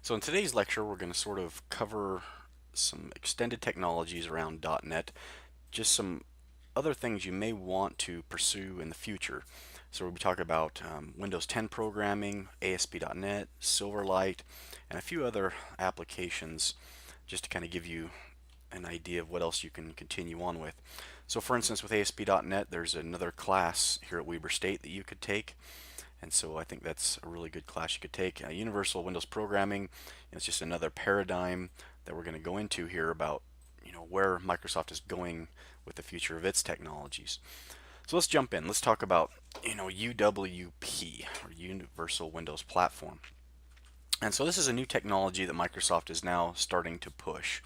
So in today's lecture, we're going to sort of cover some extended technologies around .NET, just some other things you may want to pursue in the future. So we'll be talking about Windows 10 programming, ASP.NET, Silverlight, and a few other applications just to kind of give you an idea of what else you can continue on with. So for instance, with ASP.NET, there's another class here at Weber State that you could take. And so I think that's a really good class you could take. Universal Windows Programming, it's just another paradigm that we're going to go into here about where Microsoft is going with the future of its technologies. So let's jump in. Let's talk about UWP, or Universal Windows Platform. And so this is a new technology that Microsoft is now starting to push.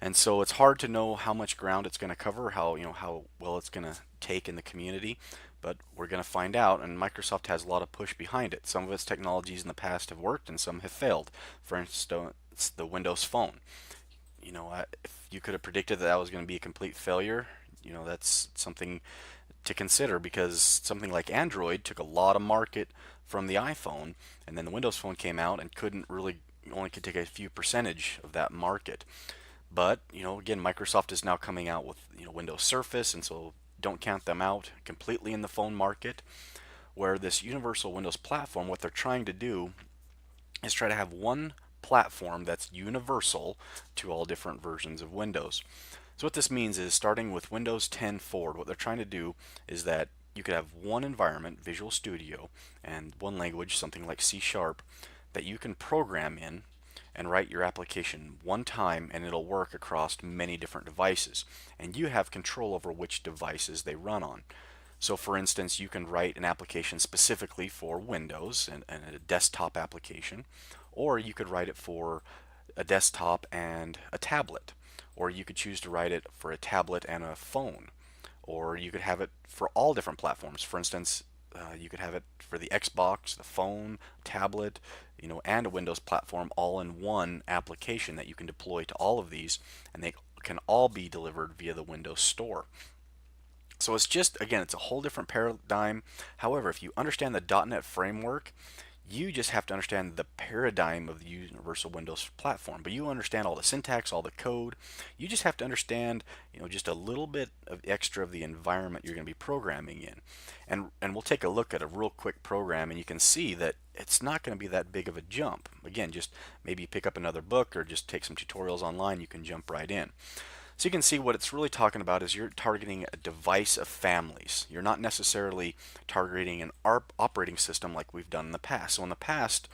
And so it's hard to know how much ground it's going to cover, how well it's going to take in the community, but we're going to find out. And Microsoft has a lot of push behind it. Some of its technologies in the past have worked, and some have failed. For instance, the Windows Phone. If you could have predicted that was going to be a complete failure, that's something to consider, because something like Android took a lot of market from the iPhone, and then the Windows Phone came out and only could take a few percentage of that market. But, again, Microsoft is now coming out with, Windows Surface, and so don't count them out completely in the phone market. Where this Universal Windows Platform, what they're trying to do is try to have one platform that's universal to all different versions of Windows. So what this means is, starting with Windows 10 forward, what they're trying to do is that you could have one environment, Visual Studio, and one language, something like C Sharp, that you can program in and write your application one time, and it'll work across many different devices, and you have control over which devices they run on. So for instance, you can write an application specifically for Windows and a desktop application, or you could write it for a desktop and a tablet, or you could choose to write it for a tablet and a phone, or you could have it for all different platforms. For instance, you could have it for the Xbox, the phone, tablet, and a Windows platform, all in one application that you can deploy to all of these, and they can all be delivered via the Windows Store. So it's just, again, it's a whole different paradigm. However, if you understand the .NET framework, you just have to understand the paradigm of the Universal Windows Platform. But you understand all the syntax, all the code. You just have to understand, just a little bit of extra of the environment you're going to be programming in. And we'll take a look at a real quick program, and you can see that it's not going to be that big of a jump. Again, just maybe pick up another book or just take some tutorials online. You can jump right in. So you can see what it's really talking about is you're targeting a device of families. You're not necessarily targeting an operating system like we've done in the past. So in the past,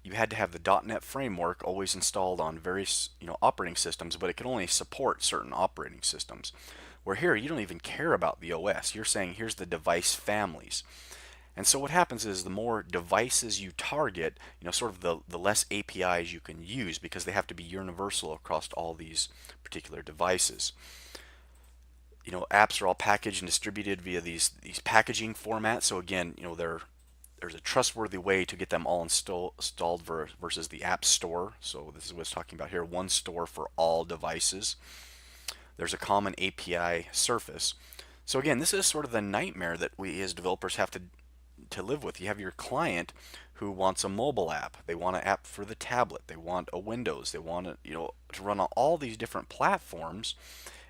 you had to have the .NET framework always installed on various operating systems, but it could only support certain operating systems. Where here, you don't even care about the OS. You're saying here's the device families. And so what happens is, the more devices you target, sort of the less APIs you can use, because they have to be universal across all these particular devices. Apps are all packaged and distributed via these packaging formats. So again, there's a trustworthy way to get them all installed versus the App Store. So this is what it's talking about here, one store for all devices. There's a common API surface. So again, this is sort of the nightmare that we as developers have to live with. You have your client who wants a mobile app. They want an app for the tablet. They want a Windows. They want to run on all these different platforms.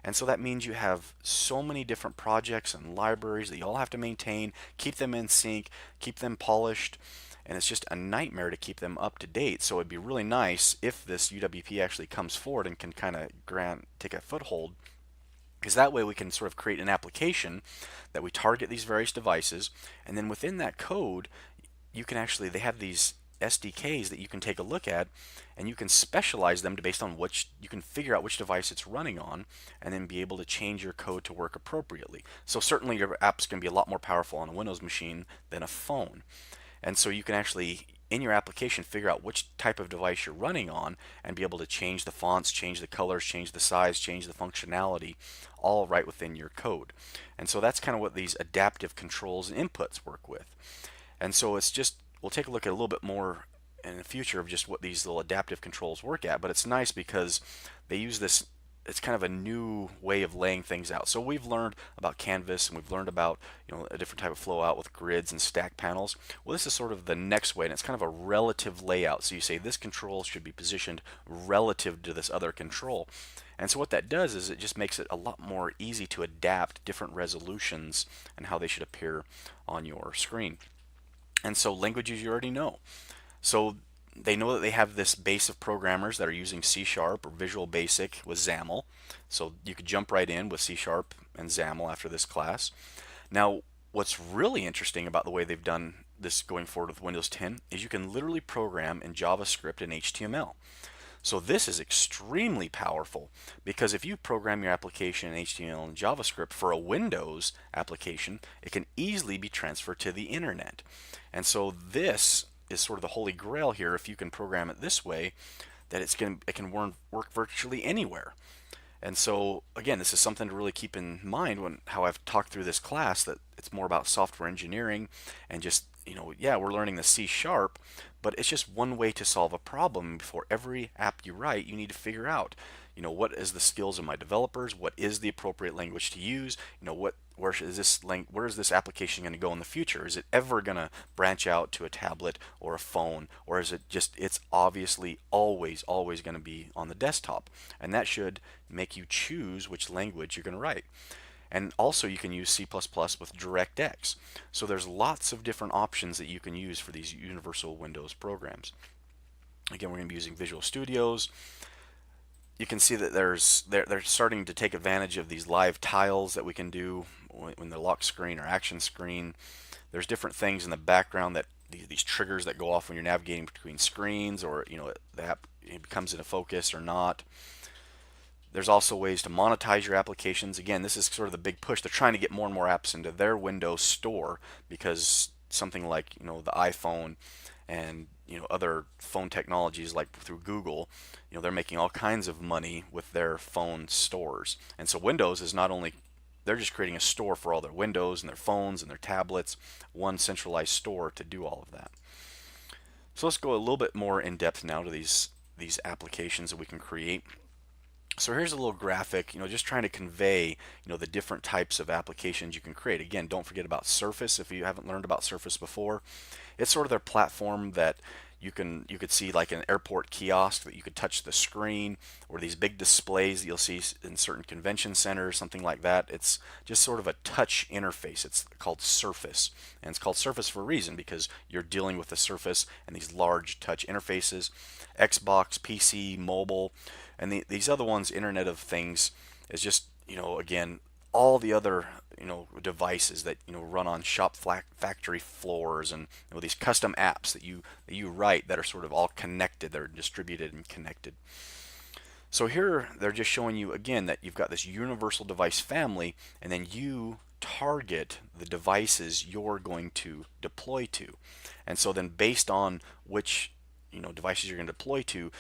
And so that means you have so many different projects and libraries that you all have to maintain, keep them in sync, keep them polished, and it's just a nightmare to keep them up to date. So it'd be really nice if this UWP actually comes forward and can kind of take a foothold, because that way we can sort of create an application that we target these various devices, and then within that code, they have these SDKs that you can take a look at, and you can specialize them based on you can figure out which device it's running on, and then be able to change your code to work appropriately. So certainly your app's going to be a lot more powerful on a Windows machine than a phone. And so you can actually, in your application, figure out which type of device you're running on, and be able to change the fonts, change the colors, change the size, change the functionality, all right within your code. And so that's kind of what these adaptive controls and inputs work with. And so we'll take a look at a little bit more in the future of just what these little adaptive controls work at. But it's nice because they use this it's kind of a new way of laying things out. So we've learned about canvas and we've learned about a different type of flow out with grids and stack panels. Well, this is sort of the next way, and it's kind of a relative layout. So you say this control should be positioned relative to this other control. And so what that does is it just makes it a lot more easy to adapt different resolutions and how they should appear on your screen. And so languages you already know. So they know that they have this base of programmers that are using C Sharp or Visual Basic with XAML. So you could jump right in with C Sharp and XAML after this class. Now, what's really interesting about the way they've done this going forward with Windows 10 is you can literally program in JavaScript and HTML. So this is extremely powerful because if you program your application in HTML and JavaScript for a Windows application, it can easily be transferred to the internet. And so this is sort of the holy grail here. If you can program it this way, that it can work virtually anywhere. And so again, this is something to really keep in mind when how I've talked through this class, that it's more about software engineering and just, yeah, we're learning the C sharp, but it's just one way to solve a problem. For every app you write, you need to figure out, what is the skills of my developers? What is the appropriate language to use? Where is this application going to go in the future? Is it ever going to branch out to a tablet or a phone, or is it just it's obviously always going to be on the desktop? And that should make you choose which language you're going to write. And also you can use C++ with DirectX. So there's lots of different options that you can use for these universal Windows programs. Again, we're going to be using Visual Studios. You can see that they're starting to take advantage of these live tiles that we can do when the lock screen or action screen. There's different things in the background, that these triggers that go off when you're navigating between screens, or the app becomes in a focus or not. There's also ways to monetize your applications. Again, this is sort of the big push. They're trying to get more and more apps into their Windows store, because something like the iPhone and other phone technologies like through Google, they're making all kinds of money with their phone stores. And so Windows is not only, they're just creating a store for all their Windows and their phones and their tablets, one centralized store to do all of that. So let's go a little bit more in depth now to these applications that we can create. So here's a little graphic, just trying to convey, the different types of applications you can create. Again, don't forget about Surface. If you haven't learned about Surface before, it's sort of their platform that you could see like an airport kiosk, that you could touch the screen, or these big displays that you'll see in certain convention centers, something like that. It's just sort of a touch interface. It's called Surface, and it's called Surface for a reason, because you're dealing with the surface and these large touch interfaces. Xbox, PC, mobile, and these other ones, Internet of Things, is just, again, all the other devices that run on shop factory floors, and these custom apps that you write that are sort of all connected. They're distributed and connected. So here they're just showing you again that you've got this universal device family, and then you target the devices you're going to deploy to. And so then based on which devices you're going to deploy to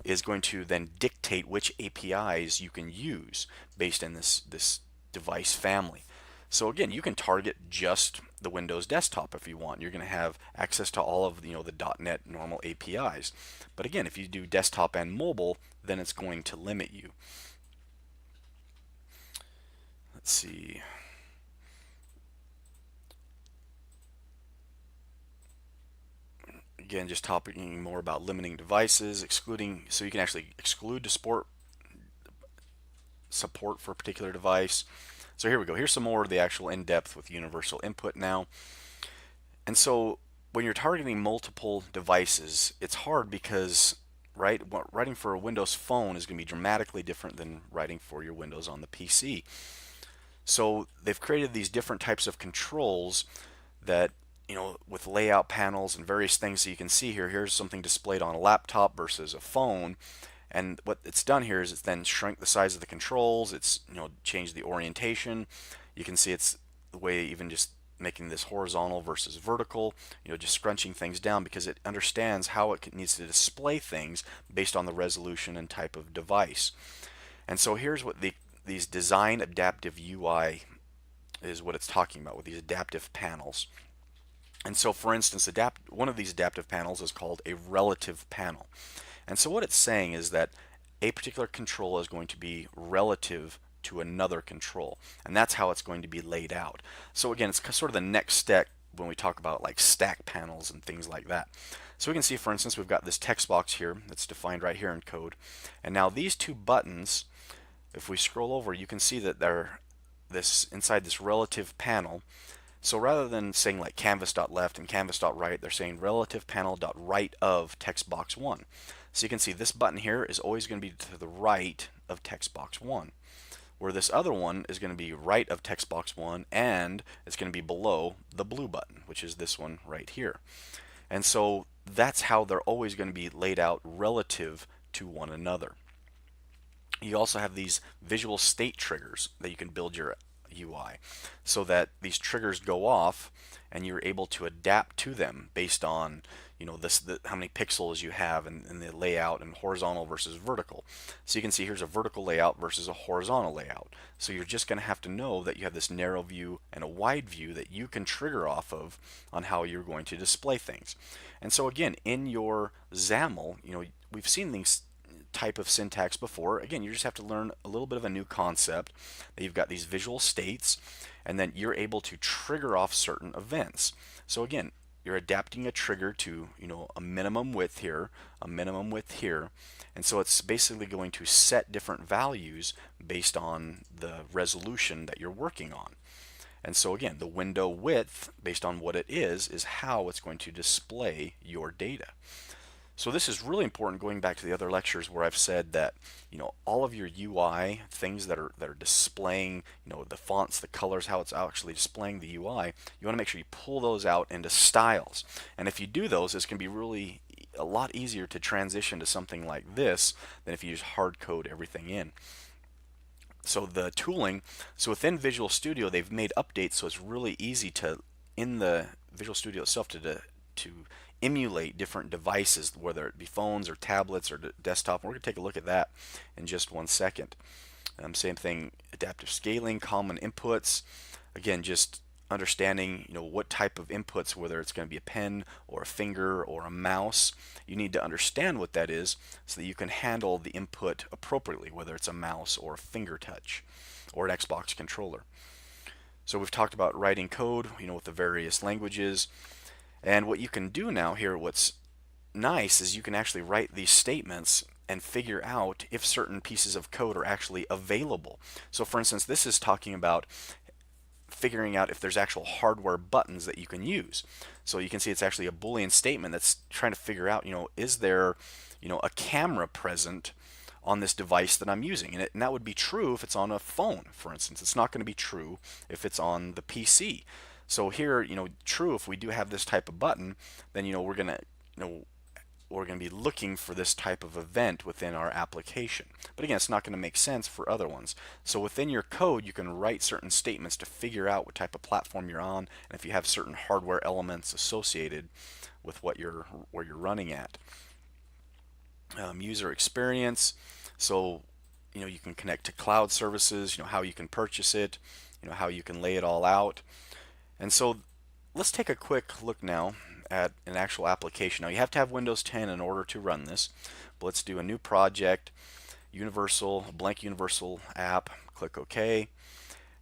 is going to then dictate which APIs you can use based on this device family. So again, you can target just the Windows desktop if you want. You're going to have access to all of the .NET normal APIs. But again, if you do desktop and mobile, then it's going to limit you. Let's see. Again, just talking more about limiting devices, excluding, so you can actually exclude to support for a particular device. So here we go. Here's some more of the actual in-depth with universal input now. And so when you're targeting multiple devices, it's hard because writing for a Windows phone is going to be dramatically different than writing for your Windows on the PC. So they've created these different types of controls that with layout panels and various things that you can see here. Here's something displayed on a laptop versus a phone. And what it's done here is it's then shrunk the size of the controls. It's changed the orientation. You can see it's the way even just making this horizontal versus vertical, just scrunching things down, because it understands how it needs to display things based on the resolution and type of device. And so here's what these design adaptive UI is what it's talking about with these adaptive panels. And so for instance, one of these adaptive panels is called a relative panel. And so what it's saying is that a particular control is going to be relative to another control, and that's how it's going to be laid out. So again, it's sort of the next step when we talk about like stack panels and things like that. So we can see, for instance, we've got this text box here that's defined right here in code, and now these two buttons, if we scroll over, you can see that they're inside this relative panel. So rather than saying like canvas.left and canvas.right, they're saying relative panel.right of text box 1. So you can see this button here is always going to be to the right of text box 1, where this other one is going to be right of text box 1, and it's going to be below the blue button, which is this one right here. And so that's how they're always going to be laid out relative to one another. You also have these visual state triggers that you can build your UI, so that these triggers go off and you're able to adapt to them based on how many pixels you have and the layout, and horizontal versus vertical. So you can see here's a vertical layout versus a horizontal layout. So you're just going to have to know that you have this narrow view and a wide view that you can trigger off of on how you're going to display things. And so again, in your XAML, we've seen these type of syntax before. Again, you just have to learn a little bit of a new concept, that you've got these visual states, and then you're able to trigger off certain events. So again, you're adapting a trigger to a minimum width here, a minimum width here, and so it's basically going to set different values based on the resolution that you're working on. And so again, the window width, based on what it is how it's going to display your data. So this is really important, going back to the other lectures where I've said that all of your UI things that are displaying the fonts, the colors, how it's actually displaying the UI, you want to make sure you pull those out into styles. And if you do those, it's going to be really a lot easier to transition to something like this than if you just hard code everything in. So the tooling, so within Visual Studio they've made updates, so it's really easy to, in the Visual Studio itself, to emulate different devices, whether it be phones or tablets or desktop. We're going to take a look at that in just one second. Same thing, adaptive scaling, common inputs. Again, just understanding what type of inputs, whether it's going to be a pen or a finger or a mouse. You need to understand what that is so that you can handle the input appropriately, whether it's a mouse or a finger touch or an Xbox controller. So we've talked about writing code, with the various languages. And what you can do now here, what's nice, is you can actually write these statements and figure out if certain pieces of code are actually available. So for instance, this is talking about figuring out if there's actual hardware buttons that you can use. So you can see it's actually a Boolean statement that's trying to figure out, is there, a camera present on this device that I'm using. And that would be true if it's on a phone, for instance. It's not going to be true if it's on the PC. So here, true, if we do have this type of button, then we're going to be looking for this type of event within our application. But again, it's not going to make sense for other ones. So within your code, you can write certain statements to figure out what type of platform you're on, and if you have certain hardware elements associated with where you're running at. User experience. So you can connect to cloud services. How you can purchase it. How you can lay it all out. And so let's take a quick look now at an actual application. Now you have to have Windows 10 in order to run this, but let's do a new project, blank universal app, click OK.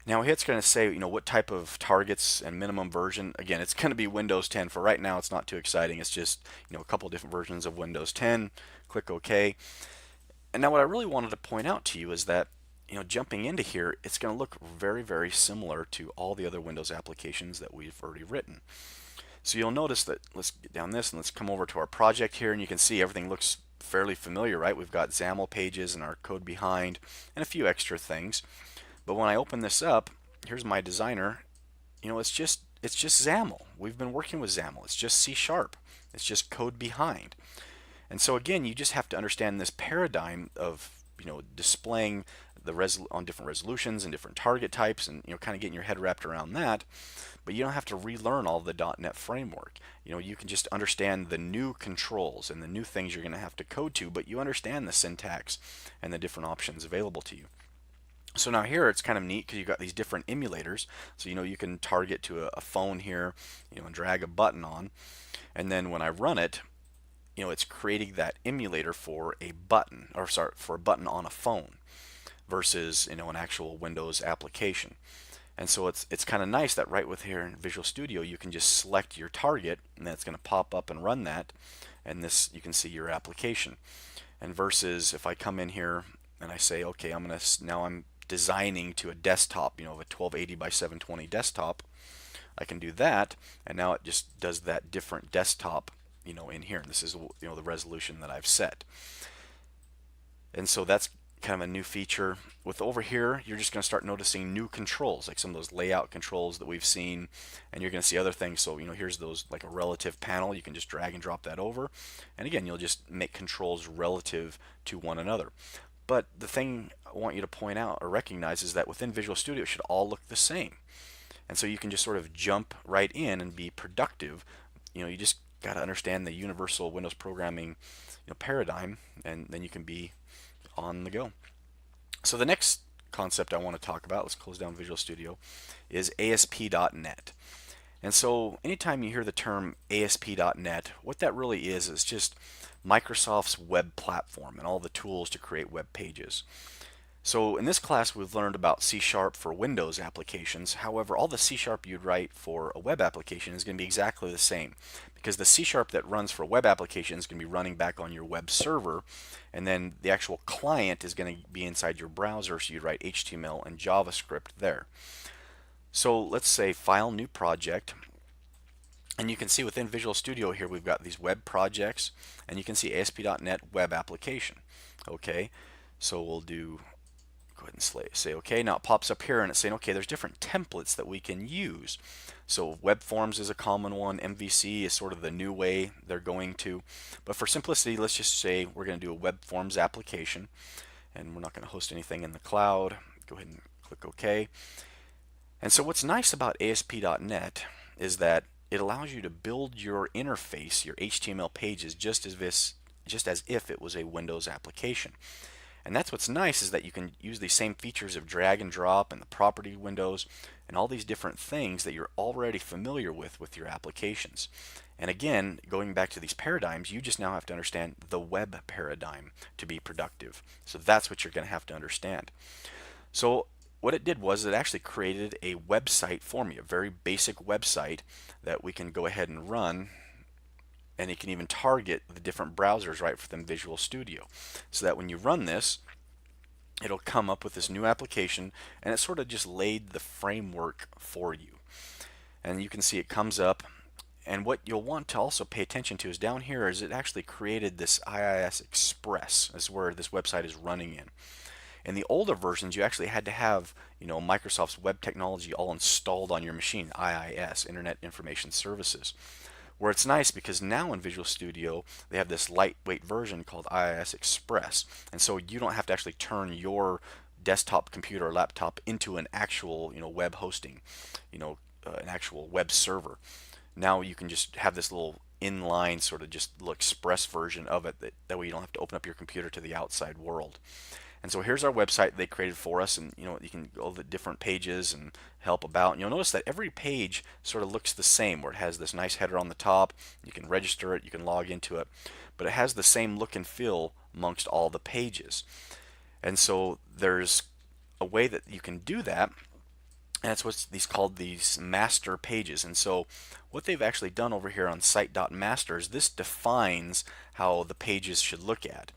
Now it's going to say what type of targets and minimum version. Again, it's going to be Windows 10 for right now. It's not too exciting. It's just a couple different versions of Windows 10. Click OK. And now what I really wanted to point out to you is that jumping into here, it's going to look very, very similar to all the other Windows applications that we've already written. So you'll notice that, let's get down this and let's come over to our project here, and you can see everything looks fairly familiar, right? We've got XAML pages and our code behind and a few extra things. But when I open this up, here's my designer. It's just XAML. We've been working with XAML. It's just C#. It's just code behind. And so again, you just have to understand this paradigm of displaying on different resolutions and different target types, and kind of getting your head wrapped around that. But you don't have to relearn all the .NET framework. You can just understand the new controls and the new things you're going to have to code to, but you understand the syntax and the different options available to you. So now here it's kind of neat because you've got these different emulators. So you can target to a phone here, and drag a button on, and then when I run it, it's creating that emulator for a button, or sorry, for a button on a phone versus an actual Windows application. And so it's kind of nice that right with here in Visual Studio you can just select your target, and that's going to pop up and run that, and this you can see your application. And versus if I come in here and I say, okay, I'm designing to a desktop, a 1280 by 720 desktop, I can do that, and now it just does that different desktop, in here. And this is the resolution that I've set. And so that's kind of a new feature. With over here, you're just going to start noticing new controls, like some of those layout controls that we've seen, and you're going to see other things. So here's those, like a relative panel. You can just drag and drop that over, and again, you'll just make controls relative to one another. But the thing I want you to point out or recognize is that within Visual Studio it should all look the same. And so you can just sort of jump right in and be productive. You just got to understand the universal Windows programming paradigm, and then you can be on the go. So the next concept I want to talk about, let's close down Visual Studio, is ASP.NET. And so anytime you hear the term ASP.NET, what that really is just Microsoft's web platform and all the tools to create web pages. So in this class we've learned about C# for Windows applications. However, all the C# you'd write for a web application is going to be exactly the same, because the C# that runs for a web application is going to be running back on your web server, and then the actual client is going to be inside your browser, so you'd write HTML and JavaScript there. So let's say File, New Project, and you can see within Visual Studio here we've got these web projects, and you can see ASP.NET Web Application. Okay, so we'll go ahead and say OK. Now it pops up here and it's saying, okay, there's different templates that we can use. So web forms is a common one. MVC is sort of the new way they're going to. But for simplicity, let's just say we're going to do a web forms application, and we're not going to host anything in the cloud. Go ahead and click OK. And so what's nice about ASP.NET is that it allows you to build your interface, your HTML pages, just as if it was a Windows application. And that's what's nice, is that you can use these same features of drag and drop and the property windows and all these different things that you're already familiar with your applications. And again, going back to these paradigms, you just now have to understand the web paradigm to be productive. So that's what you're going to have to understand. So what it did was it actually created a website for me, a very basic website that we can go ahead and run, and it can even target the different browsers right from Visual Studio, so that when you run this, it'll come up with this new application, and it sort of just laid the framework for you. And you can see it comes up, and what you'll want to also pay attention to is down here is it actually created this IIS Express. That's where this website is running in. In the older versions, you actually had to have Microsoft's web technology all installed on your machine, IIS, Internet Information Services. Where it's nice because now in Visual Studio they have this lightweight version called IIS Express, and so you don't have to actually turn your desktop computer or laptop into an actual web hosting, an actual web server. Now you can just have this little inline sort of just little express version of it, that way you don't have to open up your computer to the outside world. And so here's our website they created for us, and you can go to the different pages and help about. And you'll notice that every page sort of looks the same, where it has this nice header on the top. You can register it, you can log into it, but it has the same look and feel amongst all the pages. And so there's a way that you can do that, and that's what's called these master pages. And so what they've actually done over here on site.master is this defines how the pages should look at.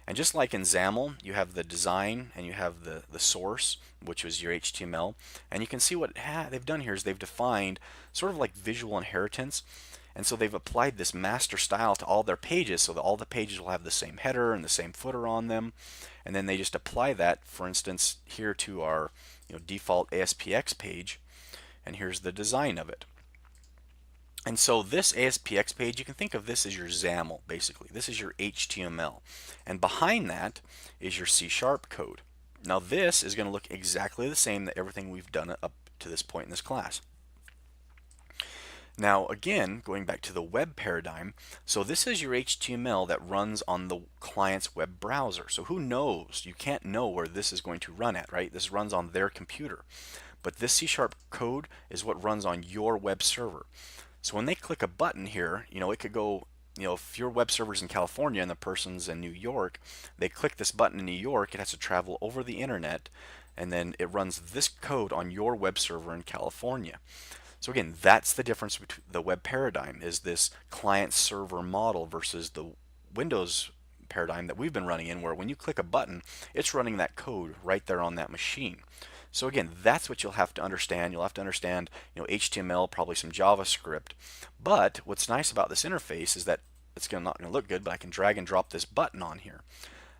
And just like in XAML, you have the design and you have the source, which was your HTML. And you can see what they've done here is they've defined sort of like visual inheritance. And so they've applied this master style to all their pages, so that all the pages will have the same header and the same footer on them. And then they just apply that, for instance, here to our default ASPX page. And here's the design of it. And so this ASPX page, you can think of this as your XAML, basically. This is your HTML. And behind that is your C# code. Now this is going to look exactly the same that everything we've done up to this point in this class. Now again, going back to the web paradigm, so this is your HTML that runs on the client's web browser. So who knows? You can't know where this is going to run at, right? This runs on their computer. But this C# code is what runs on your web server. So when they click a button here, it could go if your web server's in California and the person's in New York, they click this button in New York, it has to travel over the internet, and then it runs this code on your web server in California. So again, that's the difference between the web paradigm, is this client-server model versus the Windows paradigm that we've been running in, where when you click a button, it's running that code right there on that machine. So again, that's what you'll have to understand. You'll have to understand, HTML, probably some JavaScript. But what's nice about this interface is that it's not going to look good, but I can drag and drop this button on here.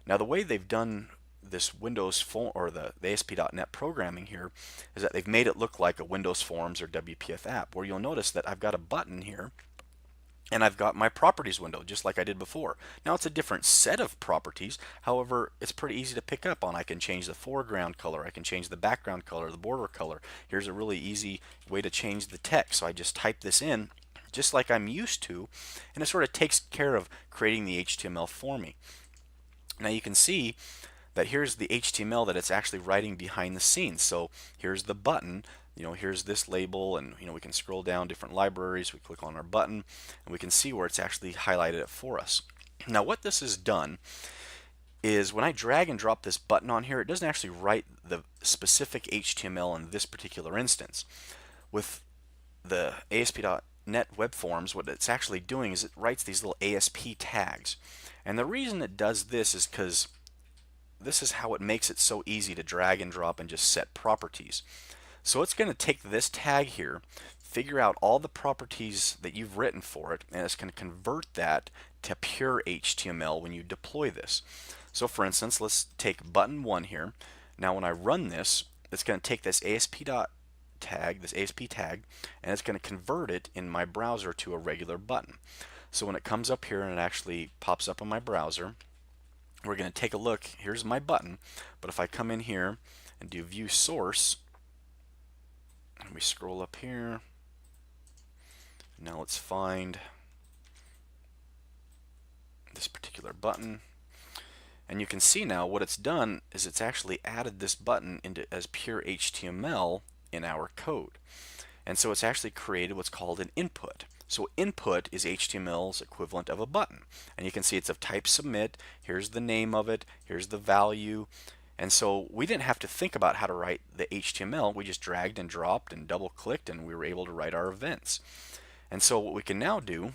Now the way they've done this Windows form, or the ASP.NET programming here, is that they've made it look like a Windows Forms or WPF app, where you'll notice that I've got a button here and I've got my properties window just like I did before. Now it's a different set of properties, however it's pretty easy to pick up on. I can change the foreground color, I can change the background color, the border color. Here's a really easy way to change the text. So I just type this in just like I'm used to, and it sort of takes care of creating the HTML for me. Now you can see that here's the HTML that it's actually writing behind the scenes. So here's the button, here's this label, and we can scroll down different libraries. We click on our button and we can see where it's actually highlighted it for us. Now what this has done is when I drag and drop this button on here, it doesn't actually write the specific HTML in this particular instance. With the ASP.NET Web Forms, what it's actually doing is it writes these little ASP tags. And the reason it does this is because this is how it makes it so easy to drag and drop and just set properties. So it's going to take this tag here, figure out all the properties that you've written for it, and it's going to convert that to pure HTML when you deploy this. So for instance, let's take button 1 here. Now when I run this, it's going to take this ASP tag, and it's going to convert it in my browser to a regular button. So when it comes up here and it actually pops up on my browser, we're going to take a look. Here's my button, but if I come in here and do view source, and we scroll up here, now let's find this particular button, and you can see now what it's done is it's actually added this button into as pure HTML in our code. And so it's actually created what's called an input. So input is HTML's equivalent of a button. And you can see it's of type submit. Here's the name of it. Here's the value. And so we didn't have to think about how to write the HTML. We just dragged and dropped and double clicked, and we were able to write our events. And so what we can now do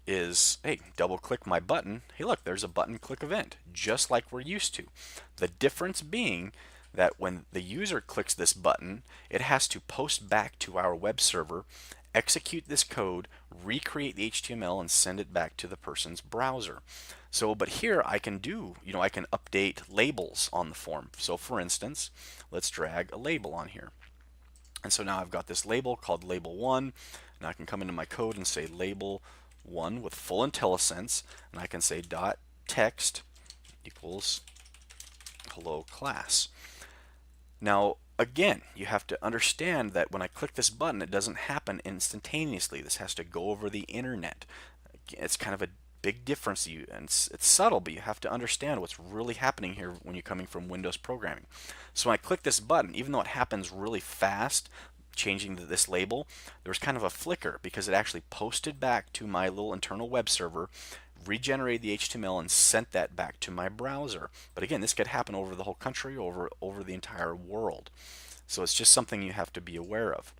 is, hey, double click my button. Hey, look, there's a button click event, just like we're used to. The difference being that when the user clicks this button, it has to post back to our web server, execute this code, recreate the HTML, and send it back to the person's browser. So, but here I can do, I can update labels on the form. So for instance, let's drag a label on here. And so now I've got this label called label 1, and I can come into my code and say label 1 with full IntelliSense, and I can say dot text equals hello class. Now again, you have to understand that when I click this button, it doesn't happen instantaneously. This has to go over the internet. It's kind of a big difference, and it's subtle, but you have to understand what's really happening here when you're coming from Windows programming. So when I click this button, even though it happens really fast, changing this label, there's kind of a flicker because it actually posted back to my little internal web server, regenerated the HTML, and sent that back to my browser. But again, this could happen over the whole country, over the entire world. So it's just something you have to be aware of.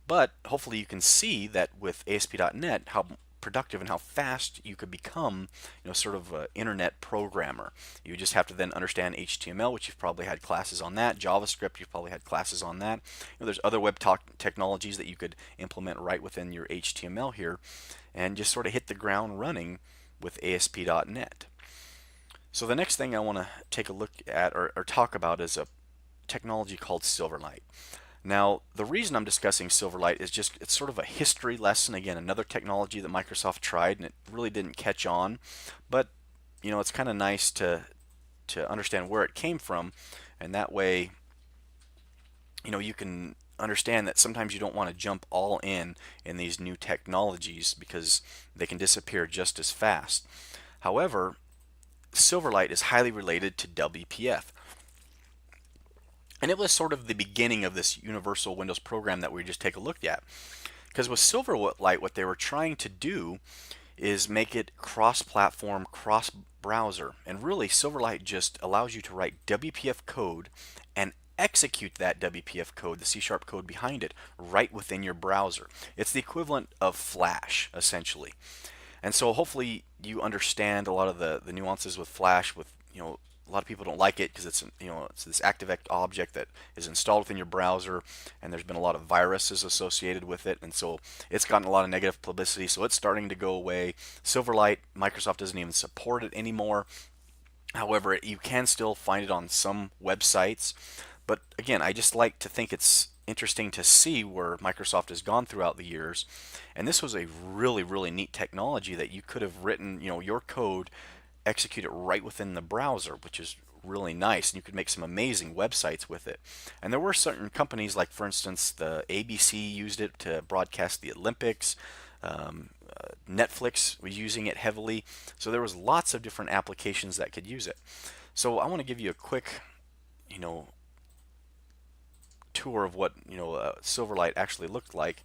But hopefully you can see that with ASP.NET how productive and how fast you could become, sort of an internet programmer. You just have to then understand HTML, which you've probably had classes on that. JavaScript, you've probably had classes on that. There's other web technologies that you could implement right within your HTML here, and just sort of hit the ground running with ASP.NET. So the next thing I want to take a look at or talk about is a technology called Silverlight. Now, the reason I'm discussing Silverlight is just it's sort of a history lesson. Again, another technology that Microsoft tried and it really didn't catch on. But, it's kind of nice to understand where it came from, and that way, you can understand that sometimes you don't want to jump all in these new technologies because they can disappear just as fast. However, Silverlight is highly related to WPF. And it was sort of the beginning of this universal Windows program that we just take a look at. Because with Silverlight, what they were trying to do is make it cross-platform, cross-browser. And really, Silverlight just allows you to write WPF code and execute that WPF code, the C# code behind it, right within your browser. It's the equivalent of Flash, essentially. And so hopefully you understand a lot of the nuances with Flash. With a lot of people don't like it because it's this ActiveX object that is installed within your browser, and there's been a lot of viruses associated with it, and so it's gotten a lot of negative publicity. So it's starting to go away. Silverlight, Microsoft doesn't even support it anymore. However, you can still find it on some websites. But again, I just like to think it's interesting to see where Microsoft has gone throughout the years. And this was a really, really neat technology that you could have written, your code, execute it right within the browser, which is really nice. And you could make some amazing websites with it. And there were certain companies, like for instance, the ABC used it to broadcast the Olympics. Netflix was using it heavily. So there was lots of different applications that could use it. So I want to give you a quick, you know, tour of what Silverlight actually looked like.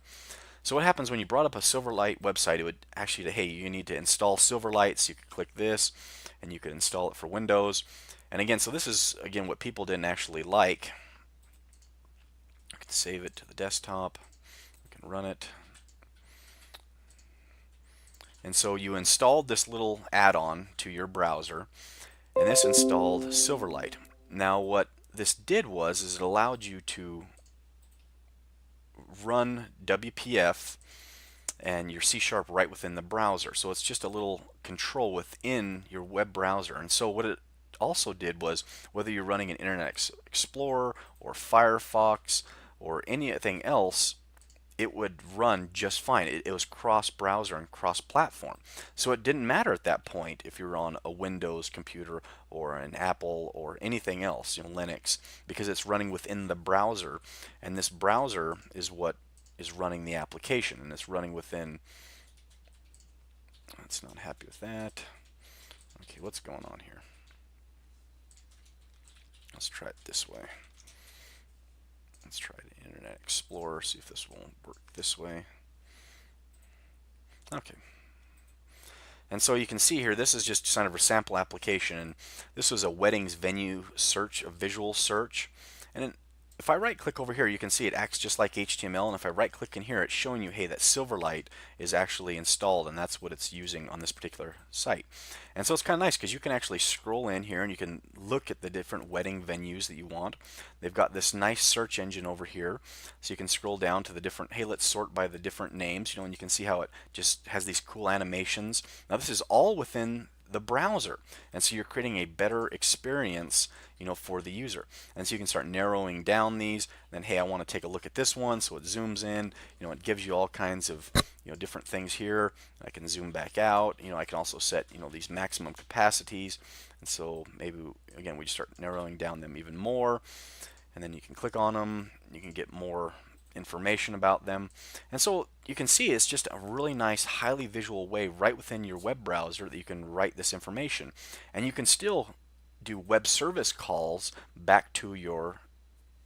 So what happens when you brought up a Silverlight website, it would actually, hey, you need to install Silverlight. So you could click this and you could install it for Windows. And again, so this is again what people didn't actually like. I can save it to the desktop. I can run it. And so you installed this little add-on to your browser, and this installed Silverlight. Now what this did is it allowed you to run WPF and your C# right within the browser. So it's just a little control within your web browser. And so what it also did was, whether you're running an Internet Explorer or Firefox or anything else, it would run just fine. It was cross-browser and cross-platform. So it didn't matter at that point if you're on a Windows computer or an Apple or anything else, Linux, because it's running within the browser, and this browser is what is running the application, and it's running within. It's not happy with that. Okay, what's going on here? Let's try it this way. Let's try the Internet Explorer, see if this won't work this way. Okay. And so you can see here, this is just kind of a sample application. And this was a weddings venue search, a visual search. And if I right click over here, you can see it acts just like HTML. And if I right click in here, it's showing you, hey, that Silverlight is actually installed, and that's what it's using on this particular site. And so it's kind of nice because you can actually scroll in here and you can look at the different wedding venues that you want. They've got this nice search engine over here, so you can scroll down to the different, hey, let's sort by the different names, and you can see how it just has these cool animations. Now this is all within the browser, and so you're creating a better experience for the user. And so you can start narrowing down these, and then, hey, I want to take a look at this one, so it zooms in. It gives you all kinds of different things here. I can zoom back out. I can also set these maximum capacities, and so maybe again we just start narrowing down them even more, and then you can click on them, you can get more information about them. And so you can see it's just a really nice, highly visual way right within your web browser that you can write this information. And you can still do web service calls back to your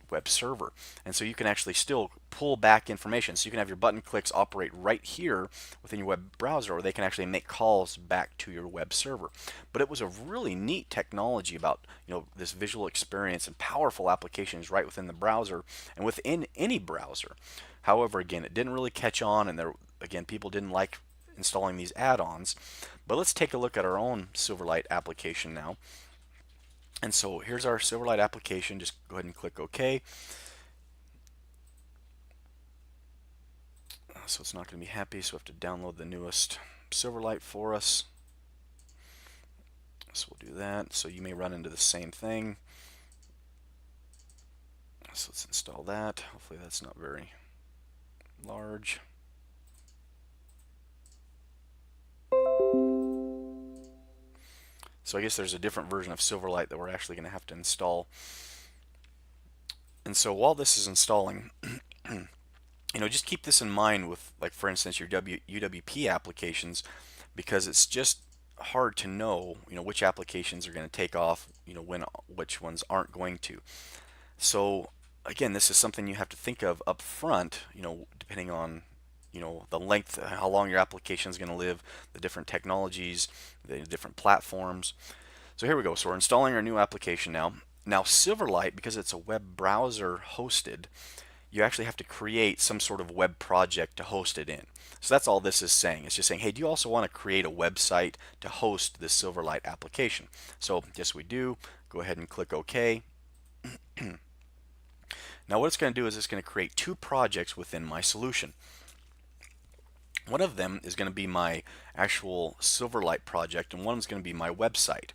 web server. And so you can actually still pull back information. So you can have your button clicks operate right here within your web browser, or they can actually make calls back to your web server. But it was a really neat technology about this visual experience and powerful applications right within the browser and within any browser. However, again, it didn't really catch on, and again, people didn't like installing these add-ons. But let's take a look at our own Silverlight application now. And so here's our Silverlight application. Just go ahead and click OK. So it's not going to be happy, so we have to download the newest Silverlight for us. So we'll do that. So you may run into the same thing. So let's install that. Hopefully that's not very large. So I guess there's a different version of Silverlight that we're actually going to have to install. And so while this is installing, just keep this in mind with, like, for instance, your UWP applications, because it's just hard to know, which applications are going to take off, which ones aren't going to. So again, this is something you have to think of up front, depending on, the length, how long your application is going to live, the different technologies, the different platforms. So here we go. So we're installing our new application now. Now Silverlight, because it's a web browser hosted, you actually have to create some sort of web project to host it in. So that's all this is saying. It's just saying, hey, do you also want to create a website to host this Silverlight application? So yes, we do. Go ahead and click OK. Now what it's going to do is it's going to create two projects within my solution. One of them is going to be my actual Silverlight project, and one is going to be my website.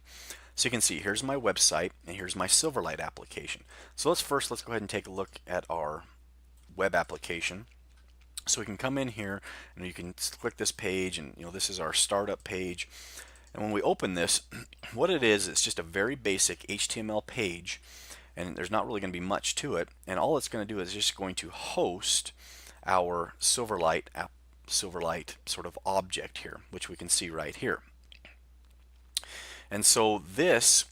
So you can see here's my website and here's my Silverlight application. So let's go ahead and take a look at our web application. So we can come in here and you can click this page, and this is our startup page. And when we open this, what it is, it's just a very basic HTML page, and there's not really going to be much to it. And all it's going to do is just going to host our Silverlight sort of object here, which we can see right here. And so this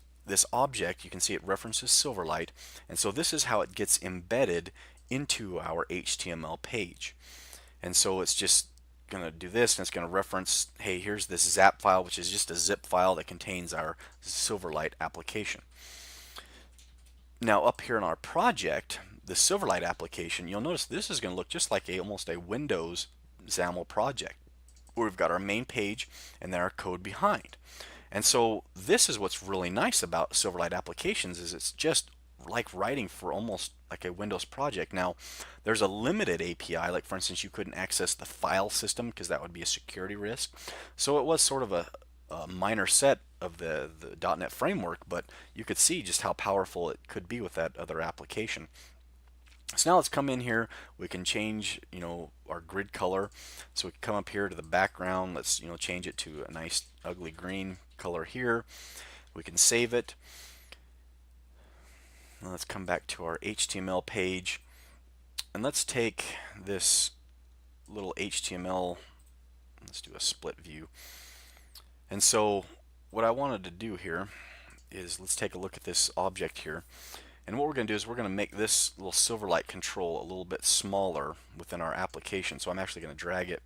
object, you can see it references Silverlight, and so this is how it gets embedded into our HTML page. And so it's just going to do this, and it's going to reference, hey, here's this zap file, which is just a zip file that contains our Silverlight application. Now up here in our project, the Silverlight application, you'll notice this is going to look just like almost a Windows XAML project, where we've got our main page and then our code behind. And so this is what's really nice about Silverlight applications, is it's just like writing for almost like a Windows project. Now there's a limited API, like for instance you couldn't access the file system because that would be a security risk. So it was sort of a minor set of the .NET framework, but you could see just how powerful it could be with that other application. So now let's come in here, we can change our grid color. So we can come up here to the background, let's change it to a nice ugly green color here. We can save it. Now let's come back to our HTML page, and let's take this little HTML, let's do a split view. And so what I wanted to do here is let's take a look at this object here. And what we're going to do is we're going to make this little Silverlight control a little bit smaller within our application. So I'm actually going to drag it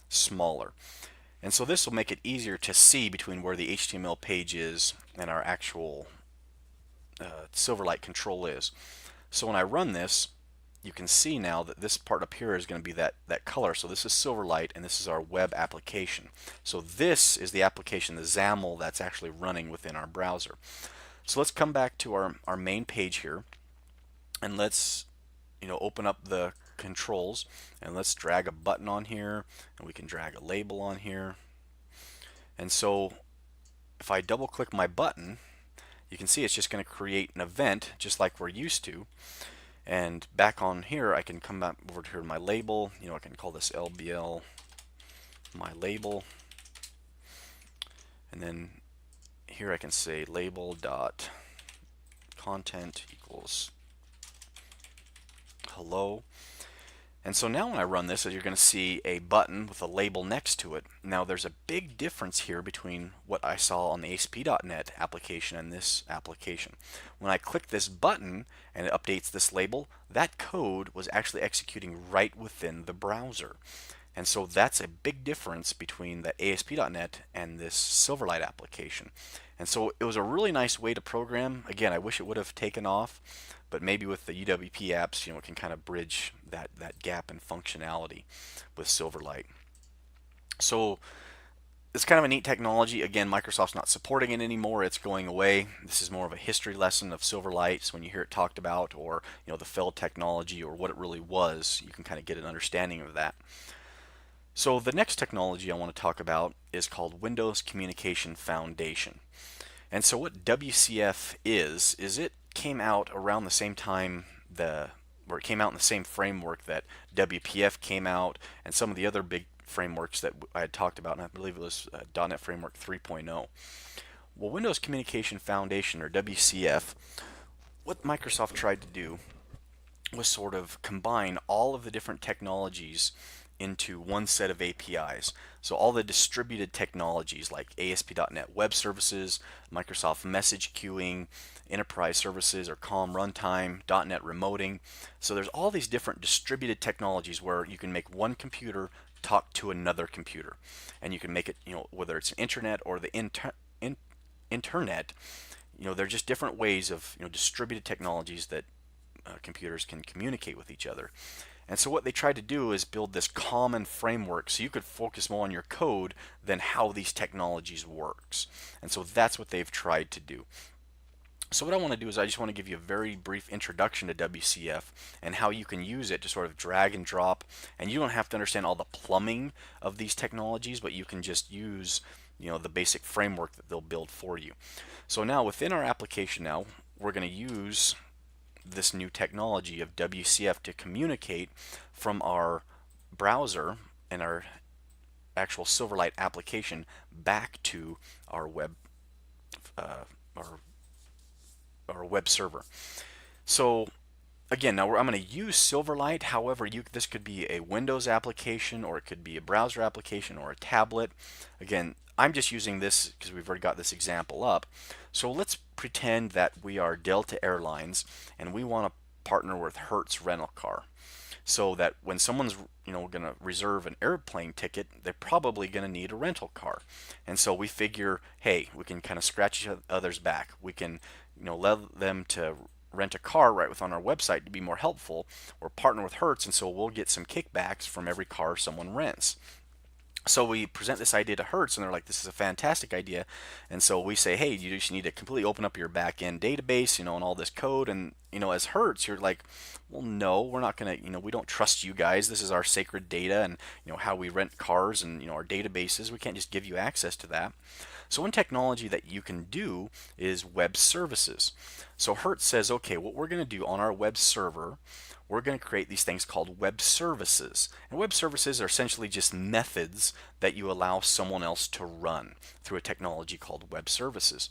smaller. And so this will make it easier to see between where the HTML page is and our actual Silverlight control is. So when I run this, you can see now that this part up here is going to be that color. So this is Silverlight and this is our web application. So this is the application, the XAML that's actually running within our browser. So let's come back to our main page here, and let's open up the controls, and let's drag a button on here, and we can drag a label on here. And so if I double click my button, you can see it's just going to create an event just like we're used to. And back on here I can come back over here to my label. I can call this LBL my label, and then here I can say label dot content equals hello. And so now when I run this, you're going to see a button with a label next to it. Now there's a big difference here between what I saw on the ASP.NET application and this application. When I click this button and it updates this label, that code was actually executing right within the browser. And so that's a big difference between the ASP.NET and this Silverlight application. And so it was a really nice way to program. Again, I wish it would have taken off, but maybe with the UWP apps, it can kind of bridge that gap in functionality with Silverlight. So it's kind of a neat technology. Again, Microsoft's not supporting it anymore. It's going away. This is more of a history lesson of Silverlight. So when you hear it talked about, or the failed technology, or what it really was, you can kind of get an understanding of that. So the next technology I want to talk about is called Windows Communication Foundation. And so what WCF is it came out around the same time it came out in the same framework that WPF came out, and some of the other big frameworks that I had talked about, and I believe it was .NET Framework 3.0. Well, Windows Communication Foundation, or WCF, what Microsoft tried to do was sort of combine all of the different technologies into one set of APIs. So all the distributed technologies like ASP.NET Web Services, Microsoft Message Queuing, Enterprise Services or COM Runtime, .NET Remoting. So there's all these different distributed technologies where you can make one computer talk to another computer. And you can make it, whether it's internet or the internet, they're just different ways of, distributed technologies that computers can communicate with each other. And so what they tried to do is build this common framework so you could focus more on your code than how these technologies works. And so that's what they've tried to do. So what I want to do is I just want to give you a very brief introduction to WCF and how you can use it to sort of drag and drop, and you don't have to understand all the plumbing of these technologies, but you can just use the basic framework that they'll build for you. So now within our application now, we're going to use this new technology of WCF to communicate from our browser and our actual Silverlight application back to our web our web server. So again, now I'm going to use Silverlight. However, this could be a Windows application, or it could be a browser application, or a tablet. Again, I'm just using this because we've already got this example up. So let's pretend that we are Delta Airlines and we want to partner with Hertz Rental Car, so that when someone's going to reserve an airplane ticket, they're probably going to need a rental car. And so we figure, hey, we can kind of scratch each other's back. We can let them to rent a car right within our website to be more helpful, or partner with Hertz, and so we'll get some kickbacks from every car someone rents. So we present this idea to Hertz, and they're like, this is a fantastic idea. And so we say, hey, you just need to completely open up your back-end database, and all this code. And, as Hertz, you're like, well, no, we're not going to, we don't trust you guys. This is our sacred data, and, how we rent cars and, our databases. We can't just give you access to that. So one technology that you can do is web services. So Hertz says, okay, what we're going to do on our web server, we're going to create these things called web services. And web services are essentially just methods that you allow someone else to run through a technology called web services.